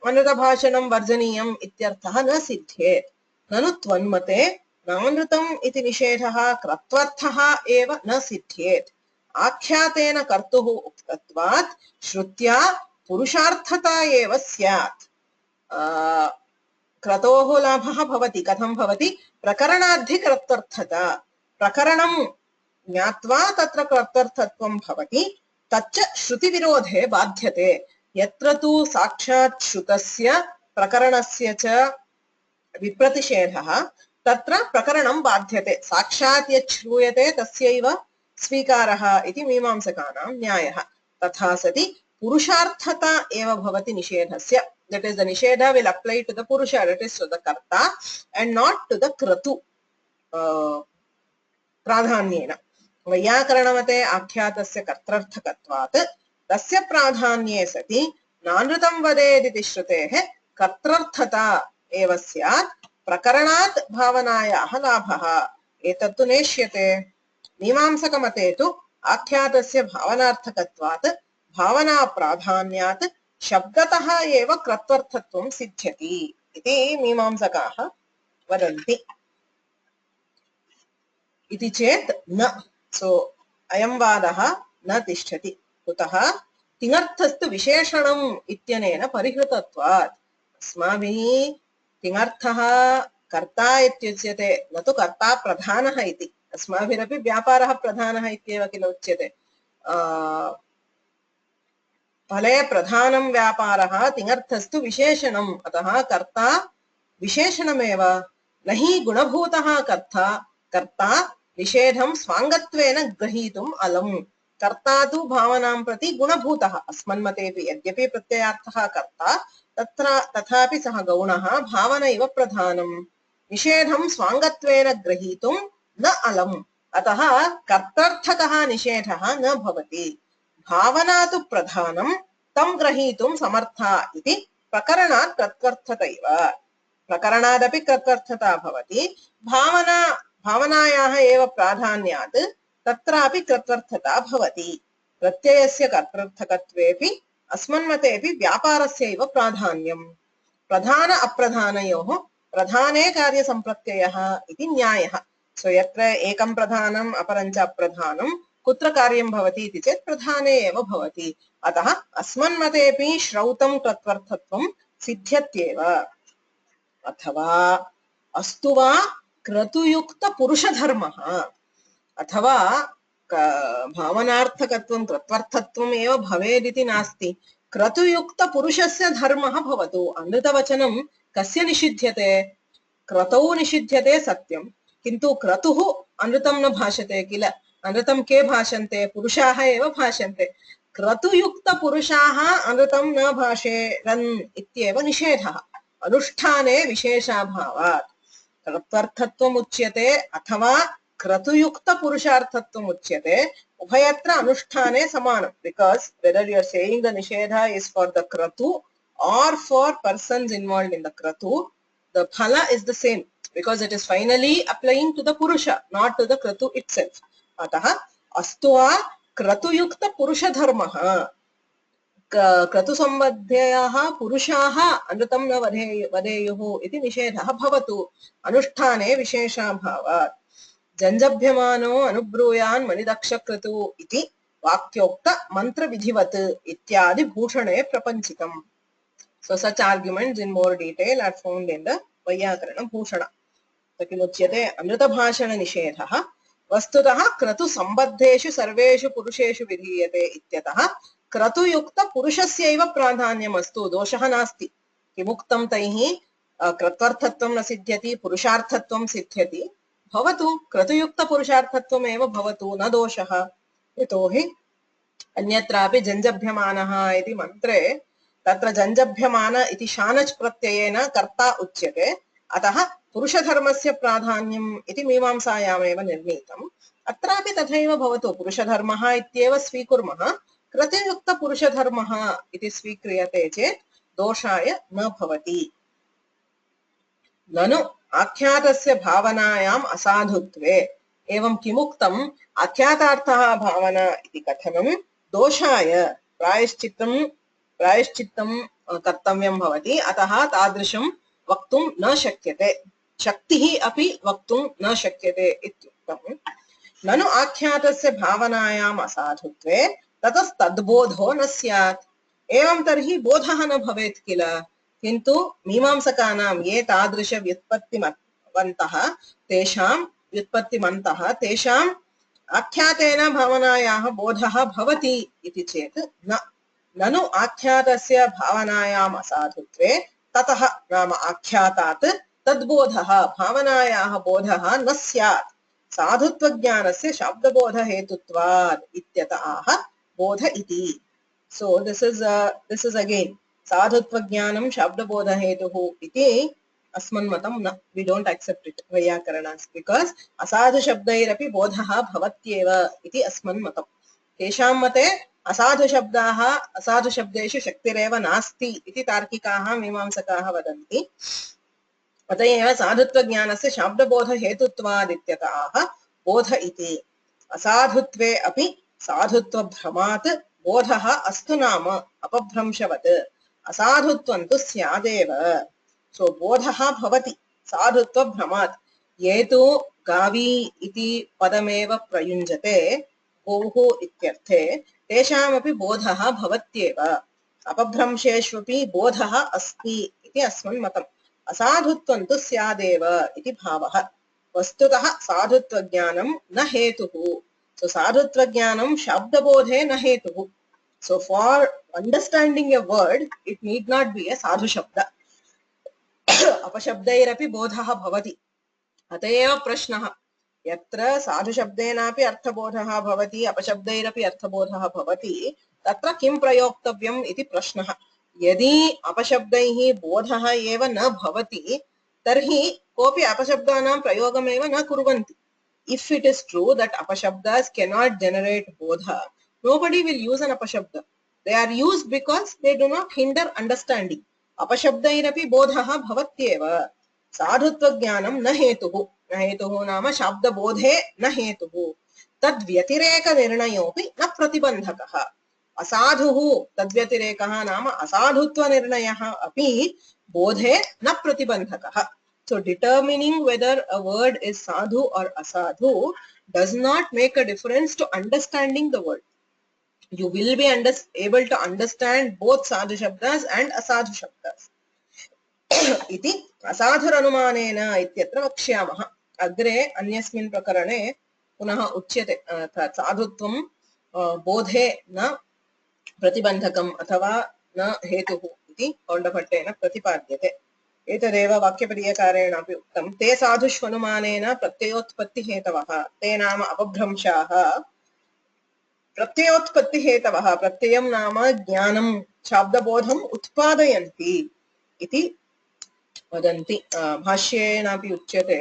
अनृतभाषणं वर्जनीयम् इत्यर्थः न सिद्ध्येत् ननु त्वन्मते नानृतम् इति निषेधः क्रत्वर्थः एव न सिद्ध्येत् आख्यातेन कर्तुः उक्तत्वात् श्रुत्या पुरुषार्थता एव स्यात् क्रतोः लाभः भवति कथं भवति प्रकरणाधिकर्तर्थता प्रकरणं ज्ञात्वा तत्र कर्तर्थत्वं भवति तच्च श्रुतिविरोधे बाध्यते यत्र तु साक्षात् श्रुतस्य प्रकरणस्य च विप्रतिषेधः तत्र प्रकरणं बाध्यते साक्षात् यत् श्रूयते तस्यैव स्वीकारः इति मीमांसकानां न्यायः तथा सति पुरुषार्थता एव भवति निषेधस्य that is the nishedha will apply to the purusha that is to the karta and not to the kratu pradhanyena वैयाकरणमते आख्यातस्य कर्तृर्थकत्वात् तस्य प्राधान्ये सति नानृतं वदेदिति श्रुतेः कर्तृर्थता एव स्यात् प्रकरणात् भावनायाः लाभः एतत्तु नेष्यते मीमांसकमते तु आख्यातस्य भावनार्थकत्वात् भावना प्राधान्यात् शब्दतः एव कर्तृर्थत्वं सिद्ध्यति इति मीमांसकाः वदन्ति इति चेत् न सो अयं वादः न तिष्ठति कुतः तिङर्थस्तु विशेषणम् इत्यनेन परिहृतत्वात् अस्माभिः तिङर्थः कर्ता इत्युच्यते न तु कर्ता प्रधानः इति अस्माभिरपि व्यापारः प्रधानः इत्येव किल उच्यते फले प्रधानं व्यापारः तिङर्थस्तु विशेषणम् अतः कर्ता विशेषणमेव न हि गुणभूतः कर्ता निषेधं स्वाङ्गत्वेन ग्रहीतुम् अलम् कर्ता तु भावनां प्रति गुणभूतः अस्मन्मतेपि यद्यपि प्रत्ययार्थः कर्ता तथापि सः गौणः भावनैव प्रधानं निषेधं स्वाङ्गत्वेन ग्रहीतुं न अलम् अतः कर्तर्थकः निषेधः न भवति भावना तु प्रधानं तं ग्रहीतुं समर्था इति प्रकरणात् कर्तर्थतैव प्रकरणादपि कर्तर्थता भवति भावनायाः एव प्राधान्यात् तत्रापि कर्तर्थता भवति प्रत्ययस्य कर्तर्थकत्वेपि अस्मन्मतेपि व्यापारस्यैव प्राधान्यं प्रधान अप्रधानयोः प्रधाने कार्यसम्प्रत्ययः इति न्यायः सो यत्र एकं प्रधानम् अपरं च अप्रधानं कुत्र कार्यं भवति इति चेत् प्रधाने एव भवति अतः अस्मन्मतेपि श्रौतं कर्तर्थत्वं सिद्ध्यत्येव अथवा अस्तु वा क्रतुयुक्त पुरुषधर्मः अथवा भावनार्थकत्वं कृत्वर्थत्वम् एव भवेदिति नास्ति क्रतुयुक्त पुरुषस्य धर्मः भवतु अनृतवचनं कस्य निषिध्यते क्रतौ निषिध्यते सत्यं किन्तु क्रतुः अनृतं न भाषते किल अनृतं के भाषन्ते पुरुषाः एव भाषन्ते क्रतुयुक्त पुरुषाः अनृतं न भाषेरन् इत्येव निषेधः अनुष्ठाने विशेषाभावात् कृत्वर्थत्वम् उच्यते अथवा क्रतुयुक्त पुरुषार्थत्वम् उच्यते उभयत्र अनुष्ठाने समानं because whether you are saying the nishedha is for the kratu or for persons involved in the kratu the phala is the same because it is finally applying to the purusha not to the kratu itself atah astu va क्रतुयुक्त पुरुषधर्मः क्रतुसम्बद्धयाः पुरुषाः अनृतं न वदेयुः इति निषेधः भवतु अनुष्ठाने विशेषाभावात् जञ्जभ्यमानो अनुब्रूयान् मणिदक्षक्रतु इति वाक्योक्त मंत्रविधिवत् इत्यादि भूषणे प्रपञ्चितम्. So such arguments in more detail are found in the Vaiyakarana Bhushana. किमुच्यते अमृतभाषणनिषेधः वस्तुतः क्रतुसम्बद्धेषु सर्वेषु पुरुषेषु विधीयते इत्यतः क्रतुयुक्तपुरुषस्यैव प्राधान्यमस्तु दोषः नास्ति. किमुक्तं तैः क्रत्वर्थत्वं न सिद्ध्यति पुरुषार्थत्वं सिद्ध्यति भवतु क्रतुयुक्तपुरुषार्थत्वमेव भवतु न दोषः. यतोहि अन्यत्रापि जञ्जभ्यमानः इति मन्त्रे तत्र जञ्जभ्यमान इति शानच् प्रत्ययेन कर्ता उच्यते अतः पुरुषधर्मस्य प्राधान्यम् इति मीमांसायामेव निर्णीतम्. अत्रापि तथैव भवतु पुरुषधर्मः इत्येव स्वीकुर्मः क्रतुयुक्तपुरुषधर्मः इति स्वीक्रियते चेत् दोषाय न भवति. ननु आख्यातस्य भावनायाम् असाधुत्वे एवं किमुक्तम् आख्यातार्थः भावना इति कथनं दोषाय प्रायश्चित्तं कर्तव्यं भवति. अतः तादृशं वक्तुं न शक्यते शक्तिः अपि वक्तुं न शक्यते इत्युक्तम्. ननु आख्यातस्य भावनायाम् असाधुत्वे ततस्तद्बोधो न स्यात्. एवं तर्हि बोधः न भवेत् किल. किन्तु मीमांसकानां ये तादृश व्युत्पत्तिमन्तः तेषाम् आख्यातेन भावनायाः बोधः भवति इति चेत् न. ननु आख्यातस्य भावनायाम् असाधुत्वे ततः नाम आख्यातात् तद्बोधः भावनायाः बोधः न स्यात्. साधुत्वज्ञानस्य शाब्दबोधहेतुत्वात् इत्यतः बोध इति. So this is again साधुत्वज्ञानं शाब्दबोधहेतुः इति अस्मन्मतं न. We don't accept it वैयाकरणास् because असाधुशब्दैरपि बोधः भवत्येव इति अस्मन्मतं. तेषां मते असाधुशब्दाः असाधुशब्देषु शक्तिरेव नास्ति इति तार्किकाः मीमांसकाः वदन्ति. अत एव साधुत्वज्ञानस्य शाब्दबोधहेतुत्वादित्यतः बोध इति. असाधुत्वे अपि साधुत्वभ्रमात् बोधः अस्तु नाम अपभ्रंशवत् असाधुत्वं तु स्यादेव. सो बोधः भवति साधुत्वभ्रमात्. ये तु गावी इति पदमेव प्रयुञ्जते गोः इत्यर्थे तेषामपि बोधः भवत्येव. अपभ्रंशेष्वपि बोधः अस्ति इति अस्मन्मतम्. असाधुत्वं तु स्यादेव इति भावः. वस्तुतः साधुत्वज्ञानं न हेतुः. So sadhutva shabdabodhe na hetuhu. So for understanding a word, it need not be a sadhu shabda. Apashabdairapi bodhaha bhavati. Atayeva prashnaha. Yatra sadhu shabdenapi arthabodhaha bhavati, apashabdairapi arthabodhaha bhavati. Tatra kim prayoktavyam iti prashnaha. Yadi apashabdaihi bodhaha eva na bhavati, tarhi kopi apashabdanam prayogam eva na kurvanti. If it is true that apashabdas cannot generate bodha, nobody will use an apashabda. They are used because they do not hinder understanding. Apashabdairapi bodhaha bhavatyeva. Sadhutva jnanam na hetuhu. Na hetuhu nama shabda bodhe na hetuhu. Tad vyatireka nirnayopi na pratibandhakaha. Asadhuhu tad vyatirekaha nama asadhutva nirnayaha api bodhe na pratibandhakaha. So determining whether a word is sadhu or asadhu does not make a difference to understanding the word. You will be able to understand both sadhu shabdas and asadhu shabdas. Iti asadhuranumanena ityatra vakshyamah. Agre anyasmin prakarane punaha uchyate sadhutvam bodhe na pratibandhakam athava na hetuhu iti kaundabhattena pratipadyate. एतदेव वाक्यपदीयकारेण अपि उक्तं. ते साधुष्वनुमानेन प्रत्ययोत्पत्तिहेतवः. ते नाम अपभ्रंशाः. प्रत्ययोत्पत्तिहेतवः. प्रत्ययं नाम ज्ञानं शाब्दबोधम् उत्पादयन्ति इति वदन्ति. भाष्येनापि उच्यते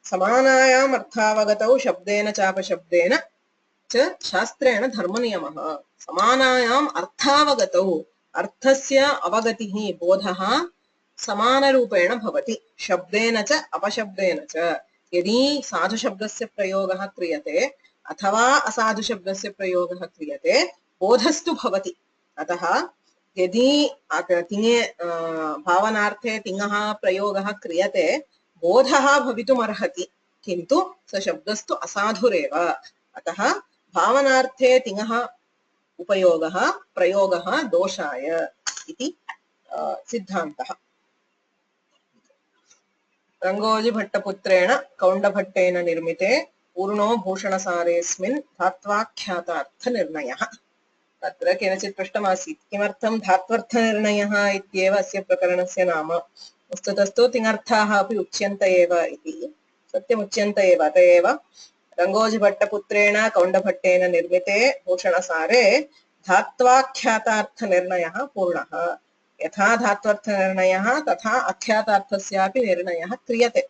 समानायाम् अर्थावगतौ शब्देन चापशब्देन च शास्त्रेण धर्मनियमः. समानायाम् अर्थावगतौ अर्थस्य अवगतिः बोधः समानरूपेण भवति. शब्देन च अपशब्देन च. यदि साधु शब्दस्य प्रयोगः क्रियते अथवा असाधुशब्दस्य प्रयोगः क्रियते बोधस्तु भवति। अतः यदि तिङे भावनार्थे तिङः प्रयोगः क्रियते बोधः भवितुमर्हति, किन्तु स शब्दस्तु असाधुरेव। अतः भावनार्थे तिङः उपयोगः प्रयोगः दोषाय इति सिद्धान्तः। रङ्गोजिभट्टपुत्रेण कौण्डभट्टेन निर्मिते पूर्णो भूषणसारेऽस्मिन् धात्वाख्यातार्थनिर्णयः। तत्र केनचित् पृष्टमासीत् किमर्थं धात्वर्थनिर्णयः इत्येव अस्य प्रकरणस्य नाम। वस्तुतस्तु तिङर्थाः अपि उच्यन्त एव इति। सत्यमुच्यन्त एव। अत एव रङ्गोजिभट्टपुत्रेण कौण्डभट्टेन निर्मिते भूषणसारे धात्वाख्यातार्थनिर्णयः पूर्णः। यथा धात्वर्थनिर्णयः तथा आख्यातार्थस्यापि निर्णयः क्रियते,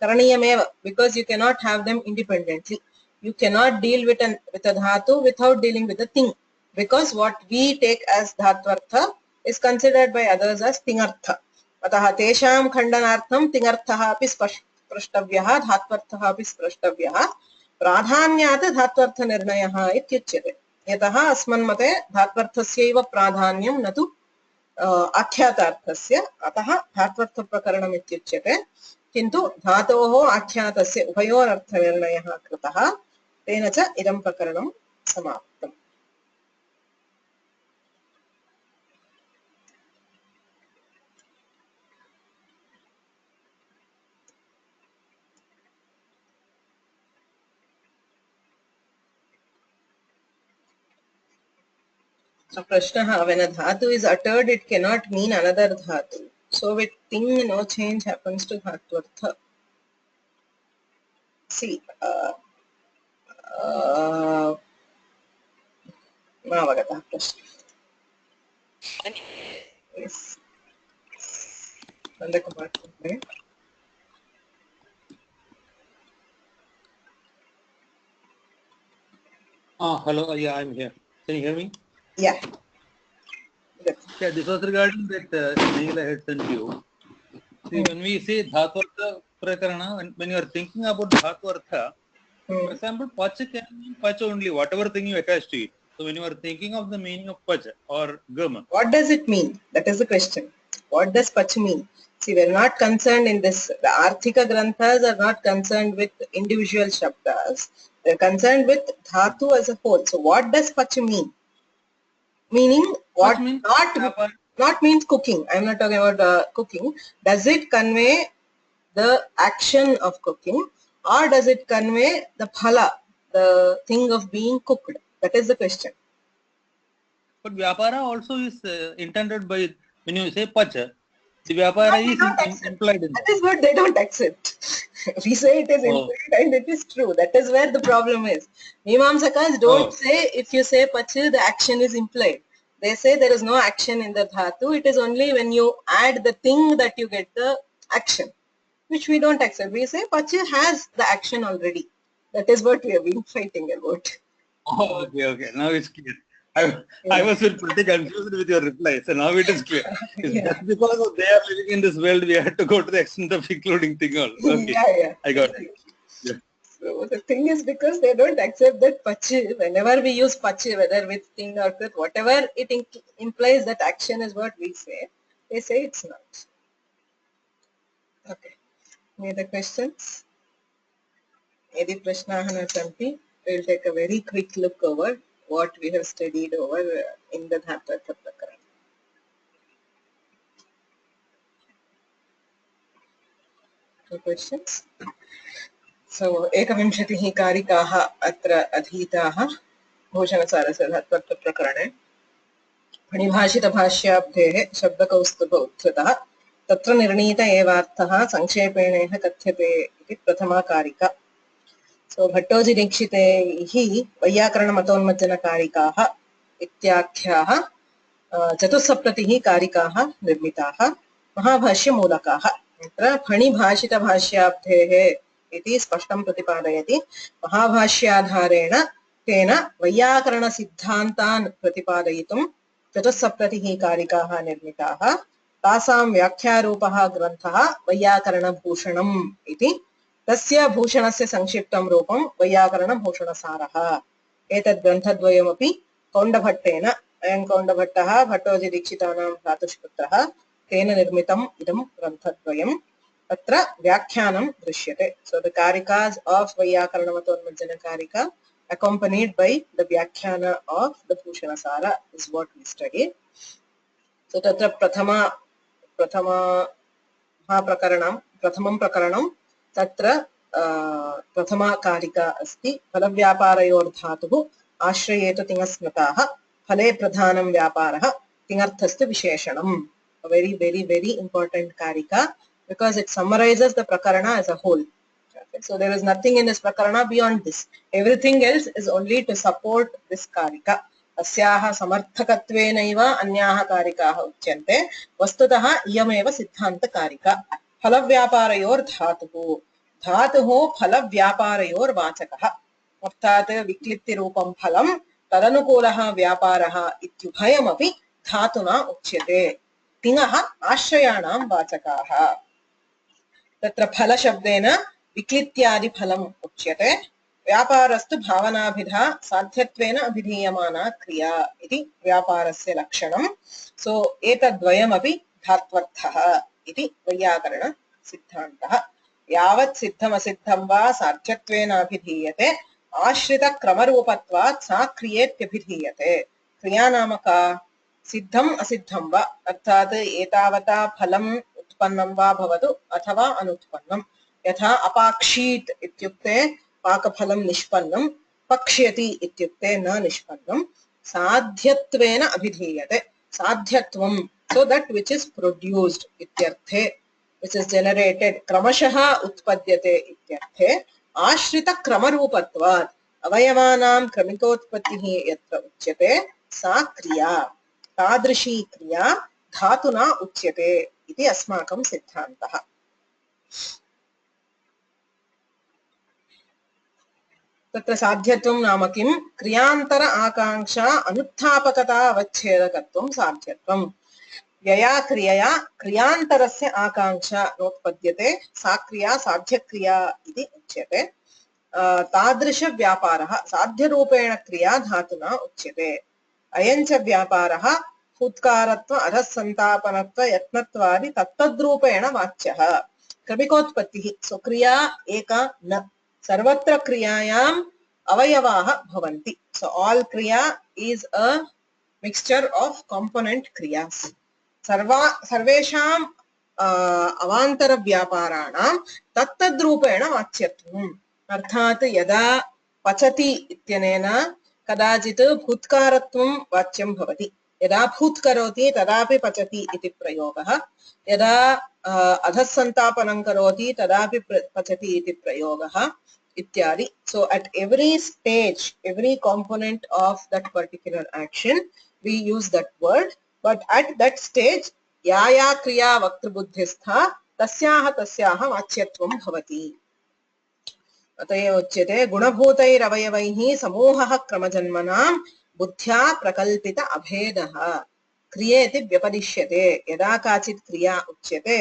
करणीयमेव, because you cannot have them independently. You cannot deal with a dhatu without dealing with a thing, because what we take as dhatvartha is considered by others as tingartha. अतः तेषां खण्डनार्थं तिङर्थः अपि स्पष्टव्यः, धात्वर्थः अपि स्पष्टव्यः। प्राधान्यात् धात्वर्थनिर्णयः इत्युच्यते। यतः अस्मन्मते धात्वर्थस्यैव प्राधान्यं न तु आख्यातार्थस्य। अतः धात्वर्थप्रकरणम् इत्युच्यते। किन्तु धातोः आख्यातस्य उभयोरर्थनिर्णयः कृतः, तेन च इदं प्रकरणं समाप्तम्। So Prashnaha, when a dhatu is uttered, it cannot mean another dhatu. So with ting, no change happens to dhatvartha. See, Navagatah Prashna. Yes. Nandakumar.
Hello. Yeah, I'm here. Can you hear me?
Yeah.
Yeah, this was regarding that mail I had sent you. See, when we say Dhatvartha Prakarana, when you are thinking about Dhatvartha, for example, Pacha can mean Pacha only, whatever thing you attach to it. So when you are thinking of the meaning of Pacha or Gama.
What does it mean? That is the question. What does Pach mean? See, we are not concerned in this. The Arthika Granthas are not concerned with individual Shabdas. They are concerned with Dhatu as a whole. So what does Pach mean? Meaning what?
Means
Not means cooking. I am not talking about cooking. Does it convey the action of cooking, or does it convey the phala, the thing of being cooked? That is the question.
But Vyapara also is intended by, when you say Pacha, the Vyapara is implied in that.
That is what they don't accept. We say it is implied and it is true. That is where the problem is. Mimamsakas don't say if you say Pacha, the action is implied. They say there is no action in the dhatu. It is only when you add the thing that you get the action, which we don't accept. We say Pacha has the action already. That is what we have been fighting about.
Oh, okay. Now it's clear. I was pretty confused with your reply. So now it is clear. It's just because they are living in this world, we had to go to the extent of including thing all. Okay.
Yeah.
I got it. Yeah.
So the thing is, because they don't accept that Pachi, whenever we use Pachi, whether with thing or with whatever it implies that action is what we say, they say it's not. Okay. Any other questions? Any prashnaah na santi? We'll take a very quick look over what we have studied over in the Dhatvartha Prakarana. No questions? So, एकविंशतिः कारिकाः अत्र अधीताः भूषणसारस्य धात्वर्थप्रकरणे। फणिभाषितभाष्याब्धेः शब्दकौस्तुभ उद्धृतः तत्र निर्णीत एवार्थः संक्षेपेणेह कथ्यते इति प्रथमा कारिका। So, भट्टोजिदीक्षितैः वैयाकरणमतोन्मज्जनकारिकाः इत्याख्याः चतुस्सप्ततिः कारिकाः निर्मिताः महाभाष्यमूलकाः। अत्र फणिभाषितभाष्याब्धेः इति स्पष्टं प्रतिपादयति। महाभाष्याधारेण तेन वैयाकरणसिद्धान्तान् प्रतिपादयितुं चतुस्सप्ततिः कारिकाः निर्मिताः। तासां व्याख्यारूपः ग्रन्थः वैयाकरणभूषणम् इति तस्य भूषणस्य संक्षिप्तं रूपं वैयाकरणभूषणसारः। एतद् ग्रन्थद्वयमपि कौण्डभट्टेन, अयं कौण्डभट्टः भट्टोजिदीक्षितानां भ्रातुष्पुत्रः, तेन निर्मितम् इदं ग्रन्थद्वयम्। अत्र व्याख्यानं दृश्यते. So the karikas of Vaiyakarana Karika accompanied by the Vyakhyana of the Bhushanasara is what we studied. So tatra prathama pratamam prakaranam tatra prathama karika asti phalavyaparayordhatuh ashrayeta tingasmrataah phale pradhanam vyaparah tingarthastu visheshanam. A very very important karika because it summarizes the prakarana as a whole. Okay. So there is nothing in this prakarana beyond this. Everything else is only to support this karika. अस्याः समर्थकत्वेनैव अन्याः कारिकाः उच्यन्ते. वस्तुतः इयमेव सिद्धान्तकारिका. फलव्यापारयोर्धातुः, धातुः फलव्यापारयोर्वाचकः, अर्थात् विक्लिप्तिरूपं फलं तदनुकूलः व्यापारः इत्युभयमपि धातुना उच्यते. तिङः आश्रयाणां वाचकाः. तत्र फलशब्देन विक्लित्यादिफलम् उच्यते. व्यापारस्तु भावनाभिधा साध्यत्वेन अभिधीयमाना क्रिया इति व्यापारस्य लक्षणम्. सो एतद्वयमपि धात्वर्थः इति वैयाकरण सिद्धान्तः. यावत् सिद्धमसिद्धं वा साध्यत्वेन अभिधीयते आश्रितक्रमरूपत्वात् सा क्रियेत्यभिधीयते. क्रिया नाम का? सिद्धम् असिद्धं वा, अर्थात् एतावता फलम् उत्पन्नं वा भवतु अथवा अनुत्पन्नं. यथा अपाक्षीत् इत्युक्ते पाकफलं निष्पन्नं, पक्ष्यति इत्युक्ते न निष्पन्नं. साध्यत्वेन अभिधीयते. साध्यत्वं, so that which is produced इत्यर्थे, which is generated, क्रमशः उत्पद्यते इत्यर्थे. आश्रितक्रमरूपत्वात् अवयवानां क्रमिकोत्पत्तिः यत्र उच्यते सा क्रिया. तादृशी क्रिया धातुना उच्यते इति अस्माकं सिद्धान्तः. तत्र साध्यत्वं नाम किं? क्रियान्तर आकांक्षा अनुत्थापकता अवच्छेदकत्वं साध्यत्वं. यया क्रियया क्रियान्तरस्य आकांक्षा नोत्पद्यते सा क्रिया साध्यक्रिया इति उच्यते. तादृशव्यापारः साध्यरूपेण क्रिया धातुना उच्यते. अयं च व्यापारः फुत्कारत्व अधःसन्तापनत्व यत्नत्वादि तत्तद्रूपेण वाच्यः. क्रमिकोत्पत्तिः, सो क्रिया एका न, सर्वत्र क्रियायाम् अवयवाः भवन्ति. सो ऑल क्रिया is a mixture of component क्रियास्. सर्वेषाम् अवान्तर व्यापाराणां तत्तद्रूपेण वाच्यत्वम्. अर्थात् यदा पचति इत्यनेन कदाचित् भूत्कारत्वं वाच्यं भवति. यदा भूत्करोति तदापि पचति इति प्रयोगः. यदा अधःसन्तापनं करोति तदापि पचति इति प्रयोगः इत्यादि. So at every stage, every component of that particular action, we use that word. But at that stage, या या क्रिया वक्तृबुद्धिस्था तस्याः तस्याः वाच्यत्वं भवति. अतएव उच्यते गुणभूतैरवयवैः समूहः क्रमजन्मनां बुद्ध्या प्रकल्पित अभेदः क्रियेति व्यपदिश्यते. यदा काचित् क्रिया उच्यते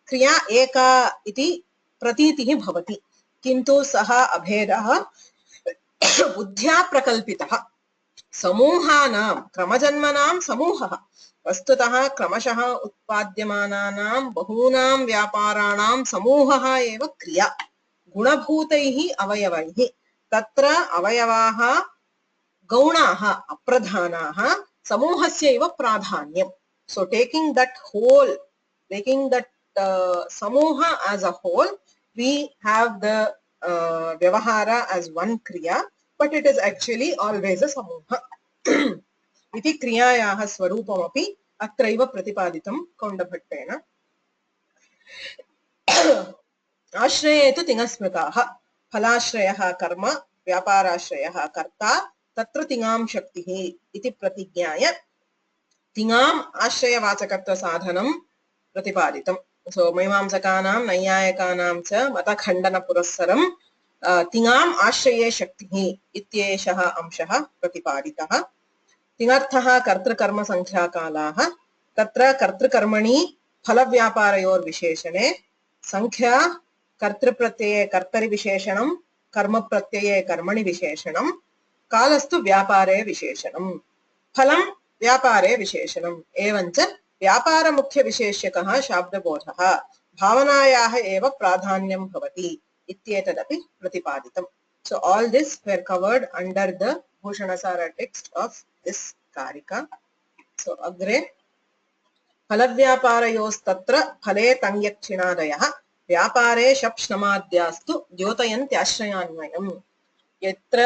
क्रिया एका इति प्रतीतिः भवति, किन्तु सः अभेदः बुद्ध्या प्रकल्पितः. समूहानां क्रमजन्मनां समूहः, वस्तुतः क्रमशः उत्पाद्यमानानां बहूनां व्यापाराणां समूहः एव क्रिया. गुणभूतैः अवयवैः, तत्र अवयवाः गौणाः अप्रधानाः, समूहस्यैव प्राधान्यम्. So taking that whole, taking that samuha as a whole, we have the vyavahara as one kriya, but it is actually always a samuha. इति क्रियायाः स्वरूपमपि अत्रैव प्रतिपादितं कौण्डभट्टेन. आश्रये तु तिङस्मृताः. फलाश्रयः कर्म, व्यापाराश्रयः कर्ता, तत्र तिङां शक्तिः इति प्रतिज्ञाय तिङाम् आश्रयवाचकत्व साधनं प्रतिपादितं. सो मीमांसकानां नैयायिकानां च मतखण्डनपुरस्सरं तिङाम् आश्रये शक्तिः इत्येषः अंशः प्रतिपादितः. तिङर्थः कर्तृकर्म संख्याकालाः. तत्र कर्तृकर्मणि फलव्यापारयोर्विशेषणे संख्या कर्तृप्रत्यये कर्तरि विशेषणं कर्मप्रत्यये कर्मणि विशेषणं कालस्तु व्यापारे विशेषणं फलं व्यापारे विशेषणम् एवञ्च व्यापारमुख्यविशेष्यकः शाब्दबोधः भावनायाः एव प्राधान्यं भवति इत्येतदपि प्रतिपादितम्. So all this were covered under the Bhushanasara text of this Karika. So agre फलव्यापारयोस्तत्र फले तङ्यक्षिणादयः व्यापारे शप्ष्णमाद्यास्तु द्योतयन्त्याश्रयान्वयम्. यत्र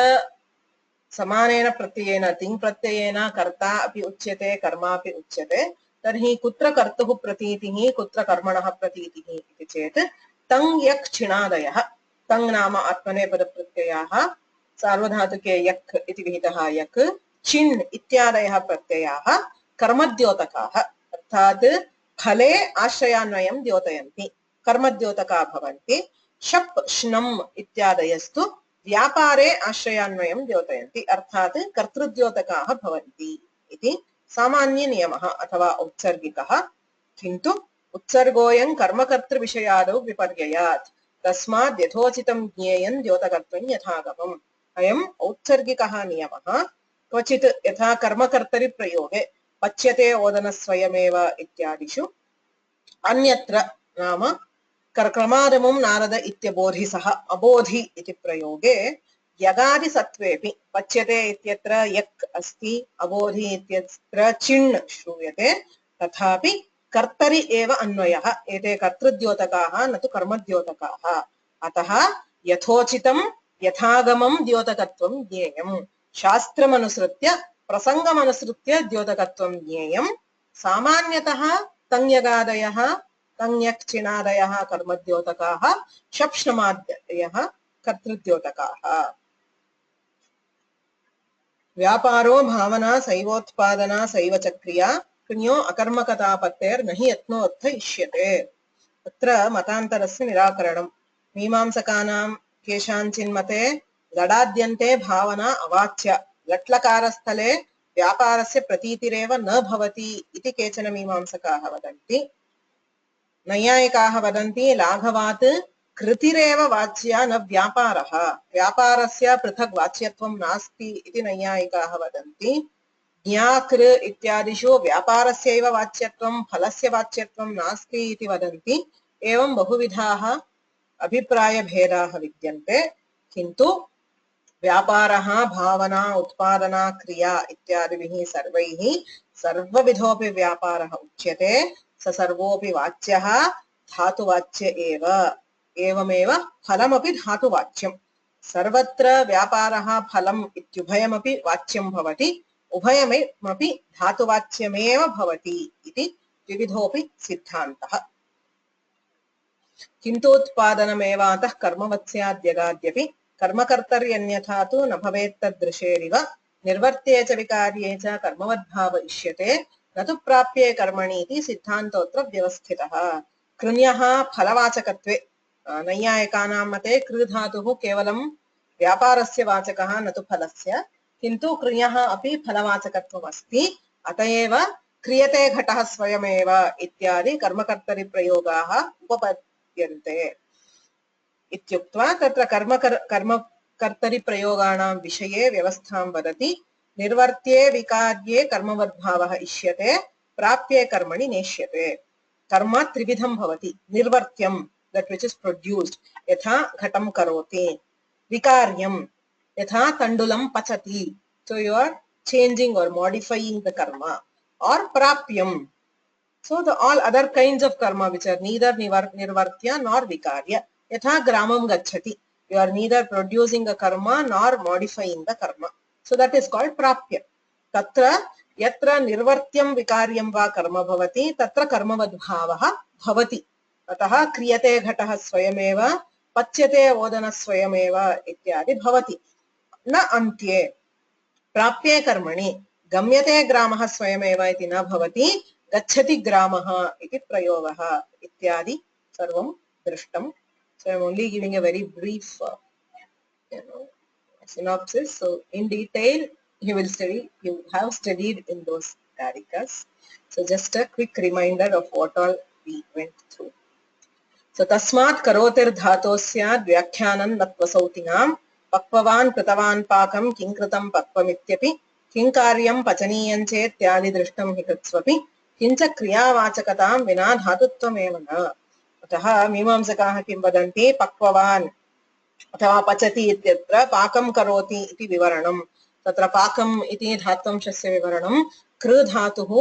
समानेन प्रत्ययेन तिङ् प्रत्ययेन कर्ता अपि उच्यते कर्मा अपि उच्यते तर्हि कुत्र कर्तुः प्रतीतिः कुत्र कर्मणः प्रतीतिः इति चेत् तङ्यक्षिणादयः तङ् नाम आत्मनेपदप्रत्ययाः सार्वधातुके यक् इति विहितः यक् चिन् इत्यादयः प्रत्ययाः कर्मद्योतकाः अर्थात् फले आश्रयान्वयं द्योतयन्ति कर्मद्योतका भवन्ति. शप् श्नम् इत्यादयस्तु व्यापारे आश्रयान्वयं द्योतयन्ति अर्थात् कर्तृद्योतकाः भवन्ति इति सामान्य नियमः अथवा औत्सर्गिकः. किन्तु उत्सर्गोऽयं कर्मकर्तृविषयादौ विपर्ययात् तस्मात् यथोचितं ज्ञेयं द्योतकत्वं यथागमम्. अयम् औत्सर्गिकः नियमः. क्वचित् यथा कर्मकर्तरि प्रयोगे पच्यते ओदनस्वयमेव इत्यादिषु अन्यत्र नाम क्रमादमुं नारद इत्यबोधिसः अबोधि इति प्रयोगे यगादिसत्त्वेऽपि पच्यते इत्यत्र यक् अस्ति अबोधि इत्यत्र चिण् श्रूयते तथापि कर्तरि एव अन्वयः. एते कर्तृद्योतकाः न तु कर्मद्योतकाः. अतः यथोचितं यथागमं द्योतकत्वं ज्ञेयम्. शास्त्रमनुसृत्य प्रसङ्गमनुसृत्य द्योतकत्वं ज्ञेयम्. सामान्यतः तङ्यगादयः तङ्यक्चिणादयः कर्मद्योतकाः शप्ष्णमादयः कर्तृद्योतकाः. व्यापारो भावना सैवोत्पादना सैव च क्रिया कृण्यो अकर्मकतापत्तेर्न हि यत्नोऽर्थ इष्यते. अत्र मतान्तरस्य निराकरणम्. मीमांसकानां केषाञ्चिन्मते गडाद्यन्ते भावना अवाच्य लट्लकारस्थले व्यापारस्य प्रतीतिरेव न भवति इति केचन मीमांसकाः वदन्ति. नैयायिकाः वदन्ति लाघवात् कृतिरेव वाच्या न व्यापारः व्यापारस्य पृथक् वाच्यत्वं नास्ति इति नैयायिकाः वदन्ति. ज्ञाकृ इत्यादिषु व्यापारस्यैव वाच्यत्वं फलस्य वाच्यत्वं नास्ति इति वदन्ति. एवं बहुविधाः अभिप्रायभेदाः विद्यन्ते. किन्तु व्यापारः भावना उत्पादना क्रिया इत्यादिभिः सर्वैः सर्वविधोऽपि व्यापारः उच्यते. स सर्वोऽपि वाच्यः धातुवाच्य एव. एवमेव फलमपि धातुवाच्यम्. सर्वत्र व्यापारः फलम् इत्युभयमपि वाच्यं भवति. उभयमपि धातुवाच्यमेव भवति इति द्विविधोऽपि सिद्धान्तः. किन्तु उत्पादनमेवातः कर्मवत् स्याद्यगाद्यपि कर्मकर्तर्यन्यथा तु न भवेत् तदृशेरिव निर्वर्त्ये च विकार्ये च कर्मवद्भाव इष्यते न तु प्राप्ये कर्मणि इति सिद्धान्तोऽत्र व्यवस्थितः. कृण्यः फलवाचकत्वे नैयायिकानां मते कृ धातुः केवलं व्यापारस्य वाचकः न तु फलस्य. किन्तु कृण्यः अपि फलवाचकत्वम् अस्ति. अत एव क्रियते घटः स्वयमेव इत्यादि कर्मकर्तरि प्रयोगाः उपपद्यन्ते इत्युक्त्वा तत्र कर्मकर्तरि प्रयोगाणां विषये व्यवस्थां वदति. निर्वर्त्ये विकार्ये कर्मवद्भावः इष्यते प्राप्ये कर्मणि नेष्यते. कर्म त्रिविधं भवति. निर्वर्त्यं that which is produced यथा घटं करोति. विकार्यं यथा तण्डुलं पचति. So you are changing or modifying the karma. Or prapyam. So the all other kinds of karma which are neither nirvartya nor vikarya. Yatha gramam gacchati. You are neither producing a karma nor modifying the karma. So that is called prapya. Tatra yatra nirvartyam vikaryam va karma bhavati tatra karmavadbhavah bhavati. Ataha kriyate ghatah swayameva pachyate odana swayameva ityadi bhavati. Na antye प्राप्ये कर्मणि गम्यते ग्रामः स्वयमेव इति न भवति. गच्छति ग्रामः इति प्रयोगः इत्यादि सर्वं दृष्टम्. So I am only giving a very brief synopsis. So in detail you will study, you have studied in those karikas. So just a quick reminder of what all we went through. So tasmat karotirdhato syad vyakhyānam natvasautinām pakvavān kritavān pakam kinkritam pakvamittyapi किंकार्यं पचनीयं चेत् त्यादि दृष्टं हि कृत्स्वपि किंच क्रियावाचकतां विना धातुत्वमेव न। अतः मीमांसकाः किं वदन्ति पक्ववान् अथवा पचति इत्यत्र पाकं करोति इति विवरणं। तत्र पाकम् इति धात्वंशस्य विवरणं, कृ धातुः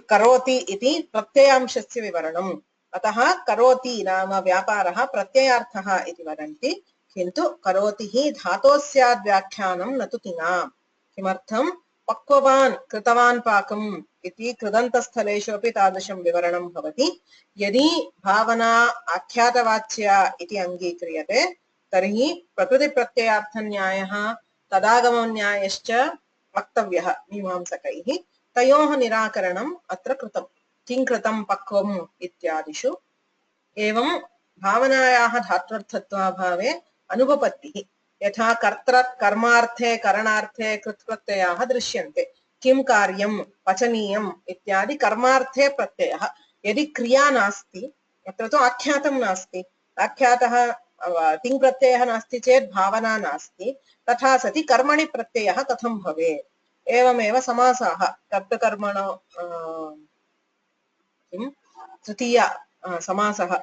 करोति इति प्रत्ययांशस्य विवरणम्। अतः करोति नाम व्यापारः प्रत्ययार्थः इति वदन्ति, किन्तु करोति हि धातोः स्याद् व्याख्यानं न तु तिङाम्। किमर्थं पक्ववान् कृतवान् पाकम् इति कृदन्तस्थलेषु अपि तादृशं विवरणं भवति। यदि भावना आख्यातवाच्या इति अङ्गीक्रियते तर्हि प्रकृतिप्रत्ययार्थन्यायः तदागमन्यायश्च वक्तव्यः मीमांसकैः। तयोः निराकरणम् अत्र कृतम्। किं कृतं पक्वम् इत्यादिषु। एवं भावनायाः धात्वर्थत्वाभावे अनुपपत्तिः। यथा कर्तृ कर्मार्थे करणार्थे कृत्प्रत्ययाः दृश्यन्ते। किं कार्यं पचनीयम् इत्यादि कर्मार्थे प्रत्ययः। यदि क्रिया नास्ति, अत्र तु आख्यातं नास्ति, आख्यातः तिङ् प्रत्ययः नास्ति चेत् भावना नास्ति, तथा सति कर्मणि प्रत्ययः कथं भवेत्। एवमेव समासाः कर्तृकर्मणो तृतीय समासः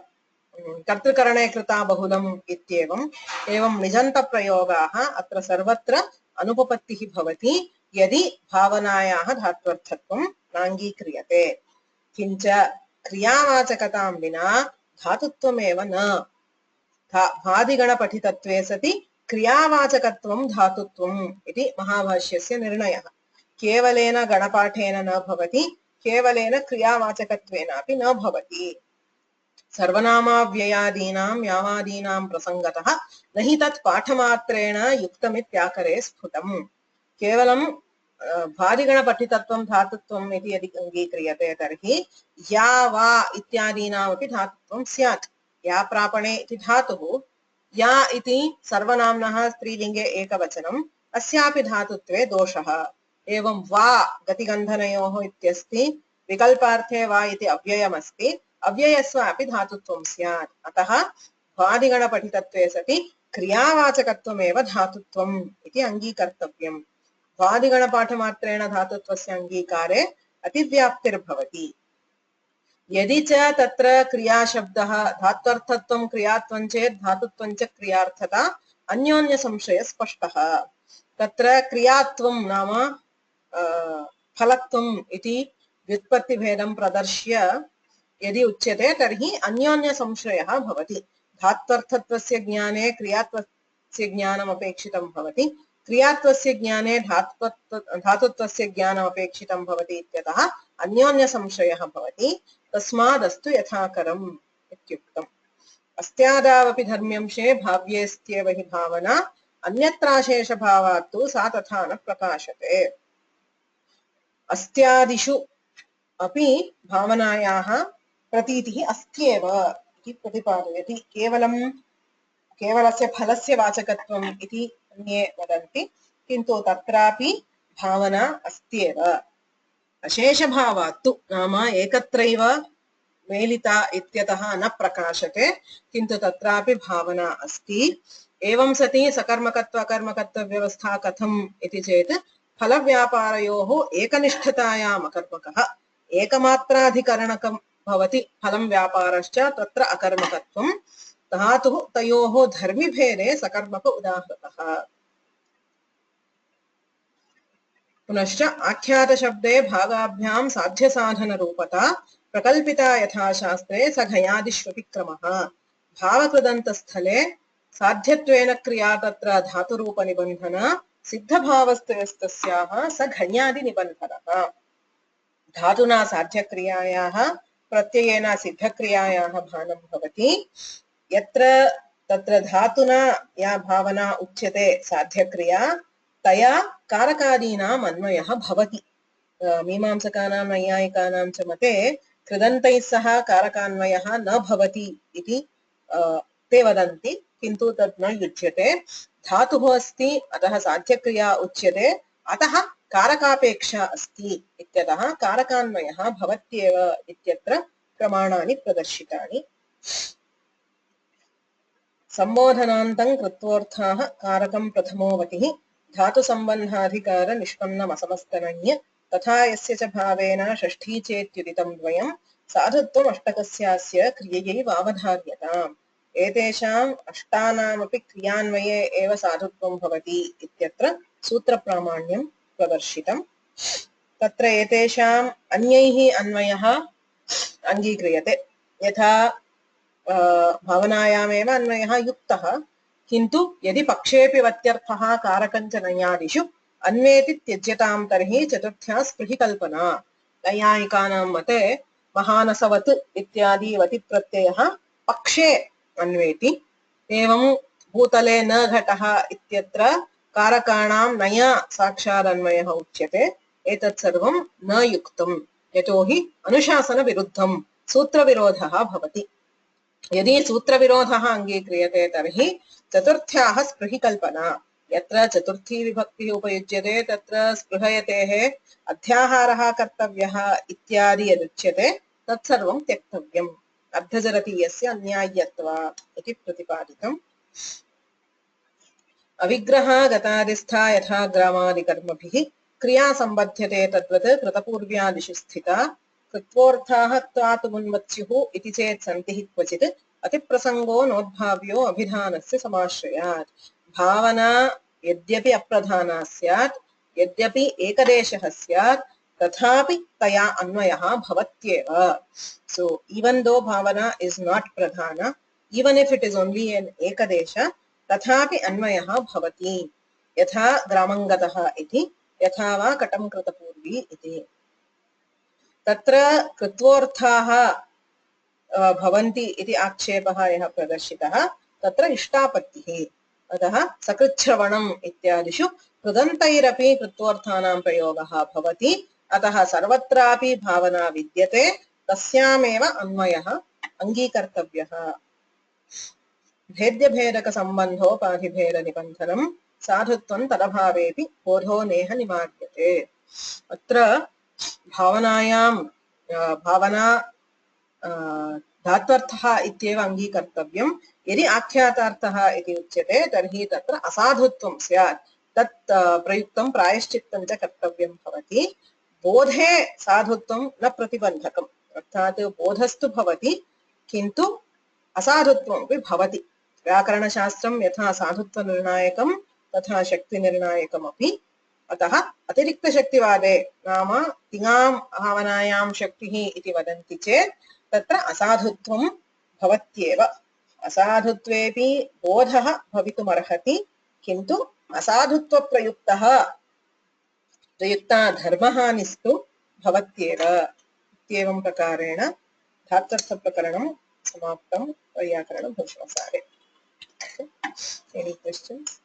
कर्तृकरणे कृता बहुलम् इत्येवम्। एवं निजन्तप्रयोगाः अत्र सर्वत्र अनुपपत्तिः भवति यदि भावनायाः धात्वर्थत्वं नाङ्गीक्रियते। किञ्च क्रियावाचकतां विना धातुत्वमेव न। भादिगणपठितत्वे सति क्रियावाचकत्वं धातुत्वम् इति महाभाष्यस्य निर्णयः। केवलेन गणपाठेन न भवति, केवलेन क्रियावाचकत्वेनापि न भवति। सर्वनामाव्ययादीनां यावादीनां प्रसङ्गतः न हि तत् पाठमात्रेण युक्तमित्याकरे स्फुटम्। केवलं भादिगणपठितत्वं धातुत्वम् इति यदि अङ्गीक्रियते तर्हि या वा इत्यादीनामपि धातुत्वं स्यात्। या प्रापणे इति धातुः, या इति सर्वनाम्नः स्त्रीलिङ्गे एकवचनम्, अस्यापि धातुत्वे दोषः। एवं वा गतिगन्धनयोः इत्यस्ति, विकल्पार्थे वा इति अव्ययमस्ति, अव्ययस्वापि धातुत्वं स्यात्। अतः भादिगणपठितत्वे सति क्रियावाचकत्वमेव धातुत्वम् इति अङ्गीकर्तव्यम्। भादिगणपाठमात्रेण धातुत्वस्य अङ्गीकारे अतिव्याप्तिर्भवति। यदि च तत्र क्रियाशब्दः धात्वर्थत्वं क्रियात्वं चेत् धातुत्वं च क्रियार्थता अन्योन्यसंशयः स्पष्टः। तत्र क्रियात्वं नाम फलत्वम् इति व्युत्पत्तिभेदं प्रदर्श्य यदि उच्यते तर्हि अन्योन्यसंशयः भवति। धात्वर्थत्वस्य ज्ञाने क्रियात्वस्य ज्ञानम् अपेक्षितं भवति, क्रियात्वस्य ज्ञाने धातुत्वस्य ज्ञानम् अपेक्षितं भवति इत्यतः अन्योन्यसंशयः भवति। तस्मादस्तु यथाकरम् इत्युक्तम्। अस्त्यादावपि धर्म्यंशे भाव्येस्त्येव हि भावना, अन्यत्राशेषभावात् तु सा तथा न प्रकाशते। अस्त्यादिषु अपि भावनायाः प्रतीतिः अस्त्येव इति प्रतिपादयति। केवलस्य फलस्य वाचकत्वम् इति अन्ये वदन्ति, किन्तु तत्रापि भावना अस्त्येव। अशेषभावात् तु नाम एकत्रैव मेलिता इत्यतः न प्रकाशते, किन्तु तत्रापि भावना अस्ति। एवं सति सकर्मकत्व अकर्मकत्वव्यवस्था कथम् इति चेत् फलव्यापारयोः एकनिष्ठतायाम् अकर्मकः एकमात्राधिकरणकं भवति फलं व्यापारश्च तत्र अकर्मकत्वं। धातुः तयोः धर्मिभेदे सकर्मक उदाहृतः। पुनश्च आख्यातशब्दे भागाभ्यां साध्यसाधनरूपता प्रकल्पिता यथा शास्त्रे स घयादिष्वपि क्रमः। भावकृदन्तस्थले साध्यत्वेन क्रिया तत्र धातुरूपनिबन्धन, सिद्धभावस्तस्याः स घण्यादिनिबन्धनः। धातुना साध्यक्रियायाः प्रत्ययेन सिद्धक्रियायाः भानं भवति। यत्र तत्र धातुना या भावना उच्यते साध्यक्रिया तया कारकादीनाम् अन्वयः भवति। मीमांसकानां नैयायिकानां च मते कृदन्तैः सह कारकान्वयः न भवति इति ते वदन्ति, किन्तु तत् न युज्यते। धातुः अस्ति अतः साध्यक्रिया उच्यते, अतः कारकापेक्षा अस्ति इत्यतः कारकान्वयः भवत्येव इत्यत्र प्रमाणानि प्रदर्शितानि। सम्बोधनान्तं कृत्वोऽर्थाः कारकं प्रथमोऽवतिः धातुसम्बन्धाधिकार निष्पन्नमसमस्तनन्य तथा यस्य च भावेन षष्ठी चेत्युदितं द्वयं साधुत्वम् अष्टकस्यास्य क्रिययैवावधार्यताम् एतेषाम् अष्टानामपि क्रियान्वये एव साधुत्वं भवति इत्यत्र सूत्रप्रामाण्यं प्रदर्शितम् तत्र एतेषाम् अन्यैः अन्वयः अङ्गीक्रियते यथा भावनायामेव अन्वयः युक्तः किन्तु यदि पक्षेऽपि वत्यर्थः कारकञ्च नैयादिषु अन्वेति त्यज्यतां तर्हि चतुर्थ्या स्पृहिकल्पना नैयायिकानां मते महानसवत् इत्यादि वतिप्रत्ययः पक्षे अन्वेति एवं भूतले न घटः इत्यत्र कारकाणां नया साक्षादन्वयः उच्यते एतत् सर्वं न युक्तं यतोहि अनुशासनविरुद्धं सूत्रविरोधः भवति यदि सूत्रविरोधः अङ्गीक्रियते तर्हि चतुर्थ्याः स्पृहिकल्पना यत्र चतुर्थी विभक्तिः उपयुज्यते तत्र स्पृहयतेः अध्याहारः कर्तव्यः इत्यादि यदुच्यते तत्सर्वं त्यक्तव्यम् अर्धजरतीयस्य अन्याय्यत्वा इति प्रतिपादितम् अविग्रहा गतादिस्था यथा ग्रामादिकर्मभिः क्रिया सम्बध्यते तद्वत् कृतपूर्व्यादिषु स्थिता कृत्वोऽर्थाः क्त्वातुमुन्मत्स्युः इति चेत् सन्ति हि क्वचित् अतिप्रसङ्गो नोद्भाव्यो अभिधानस्य समाश्रयात् भावना यद्यपि अप्रधाना स्यात् यद्यपि एकदेशः स्यात् तथापि तया अन्वयः भवत्येव so even though bhavana is not pradhana even if it is only an ekadesha तथापि अन्वयः भवति यथा ग्रामङ्गतः इति यथा वा कटं कृतपूर्वी इति तत्र कृत्वोऽर्थाः भवन्ति इति आक्षेपः यः प्रदर्शितः तत्र इष्टापत्तिः अतः सकृच्छ्रवणम् इत्यादिषु कृदन्तैरपि कृत्वोऽर्थानां प्रयोगः भवति अतः सर्वत्रापि भावना विद्यते तस्यामेव अन्वयः अङ्गीकर्तव्यः भेद्यभेदकसम्बन्धोपाधिभेदनिबन्धनं साधुत्वं तदभावेऽपि बोधो नेह निमार्यते अत्र भावनायां भावना धात्वर्थः इत्येव अङ्गीकर्तव्यं यदि आख्यातार्थः इति उच्यते तर्हि तत्र असाधुत्वं स्यात् तत् प्रयुक्तं प्रायश्चित्तं च कर्तव्यं भवति बोधे साधुत्वं न प्रतिबन्धकम् अर्थात् बोधस्तु भवति किन्तु असाधुत्वमपि भवति व्याकरणशास्त्रं यथा साधुत्वनिर्णायकं तथा शक्तिनिर्णायकमपि अतः अतिरिक्तशक्तिवादे नाम तिङां भावनायां शक्तिः इति वदन्ति चेत् तत्र असाधुत्वं भवत्येव असाधुत्वेपि बोधः भवितुमर्हति किन्तु असाधुत्वप्रयुक्ता धर्महानिस्तु भवत्येव इत्येवं प्रकारेण धात्वर्थप्रकरणं समाप्तं वैयाकरणभूषणसारे Any questions?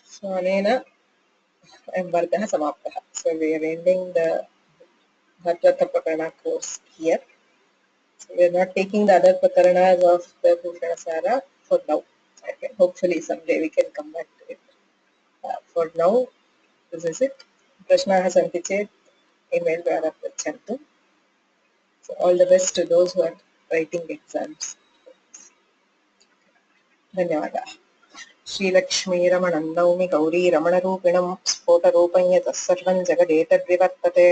So anena vargah samaptah. So we are ending the Dhatvartha Prakarana course here. So we are not taking the other Prakaranas of the Bhushanasara for now. Okay. Hopefully someday we can come back to it. For now, this is it. Prashnaah santi chet email dwara prachantu. So all the best to those who are writing exams. धन्यवादाः श्रीलक्ष्मीरमणं नौमि गौरीरमणरूपिणं स्फोटरूपं यतः सर्वं जगदेतद्विवर्तते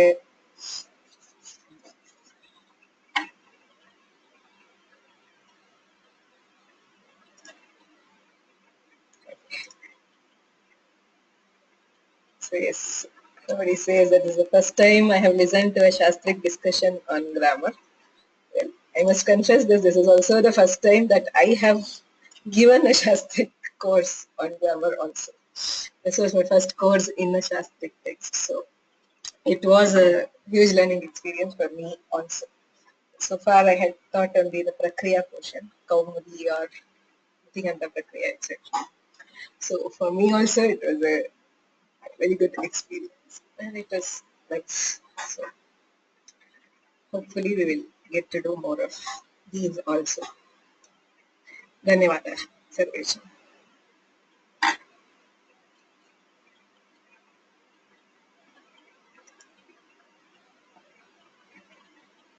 So yes, somebody says that this is the first time I have listened to a Shastric discussion on grammar. Well, I must confess this is also the first time that I have given a Shastric course on grammar also. This was my first course in a Shastric text. So it was a huge learning experience for me also. So far I had taught only the Prakriya portion, Kaumudi or Tiganta Prakriya, etc. So for me also it was a very good experience and it was nice. So hopefully we will get to do more of these also. Dhanyavadah Sarvesham.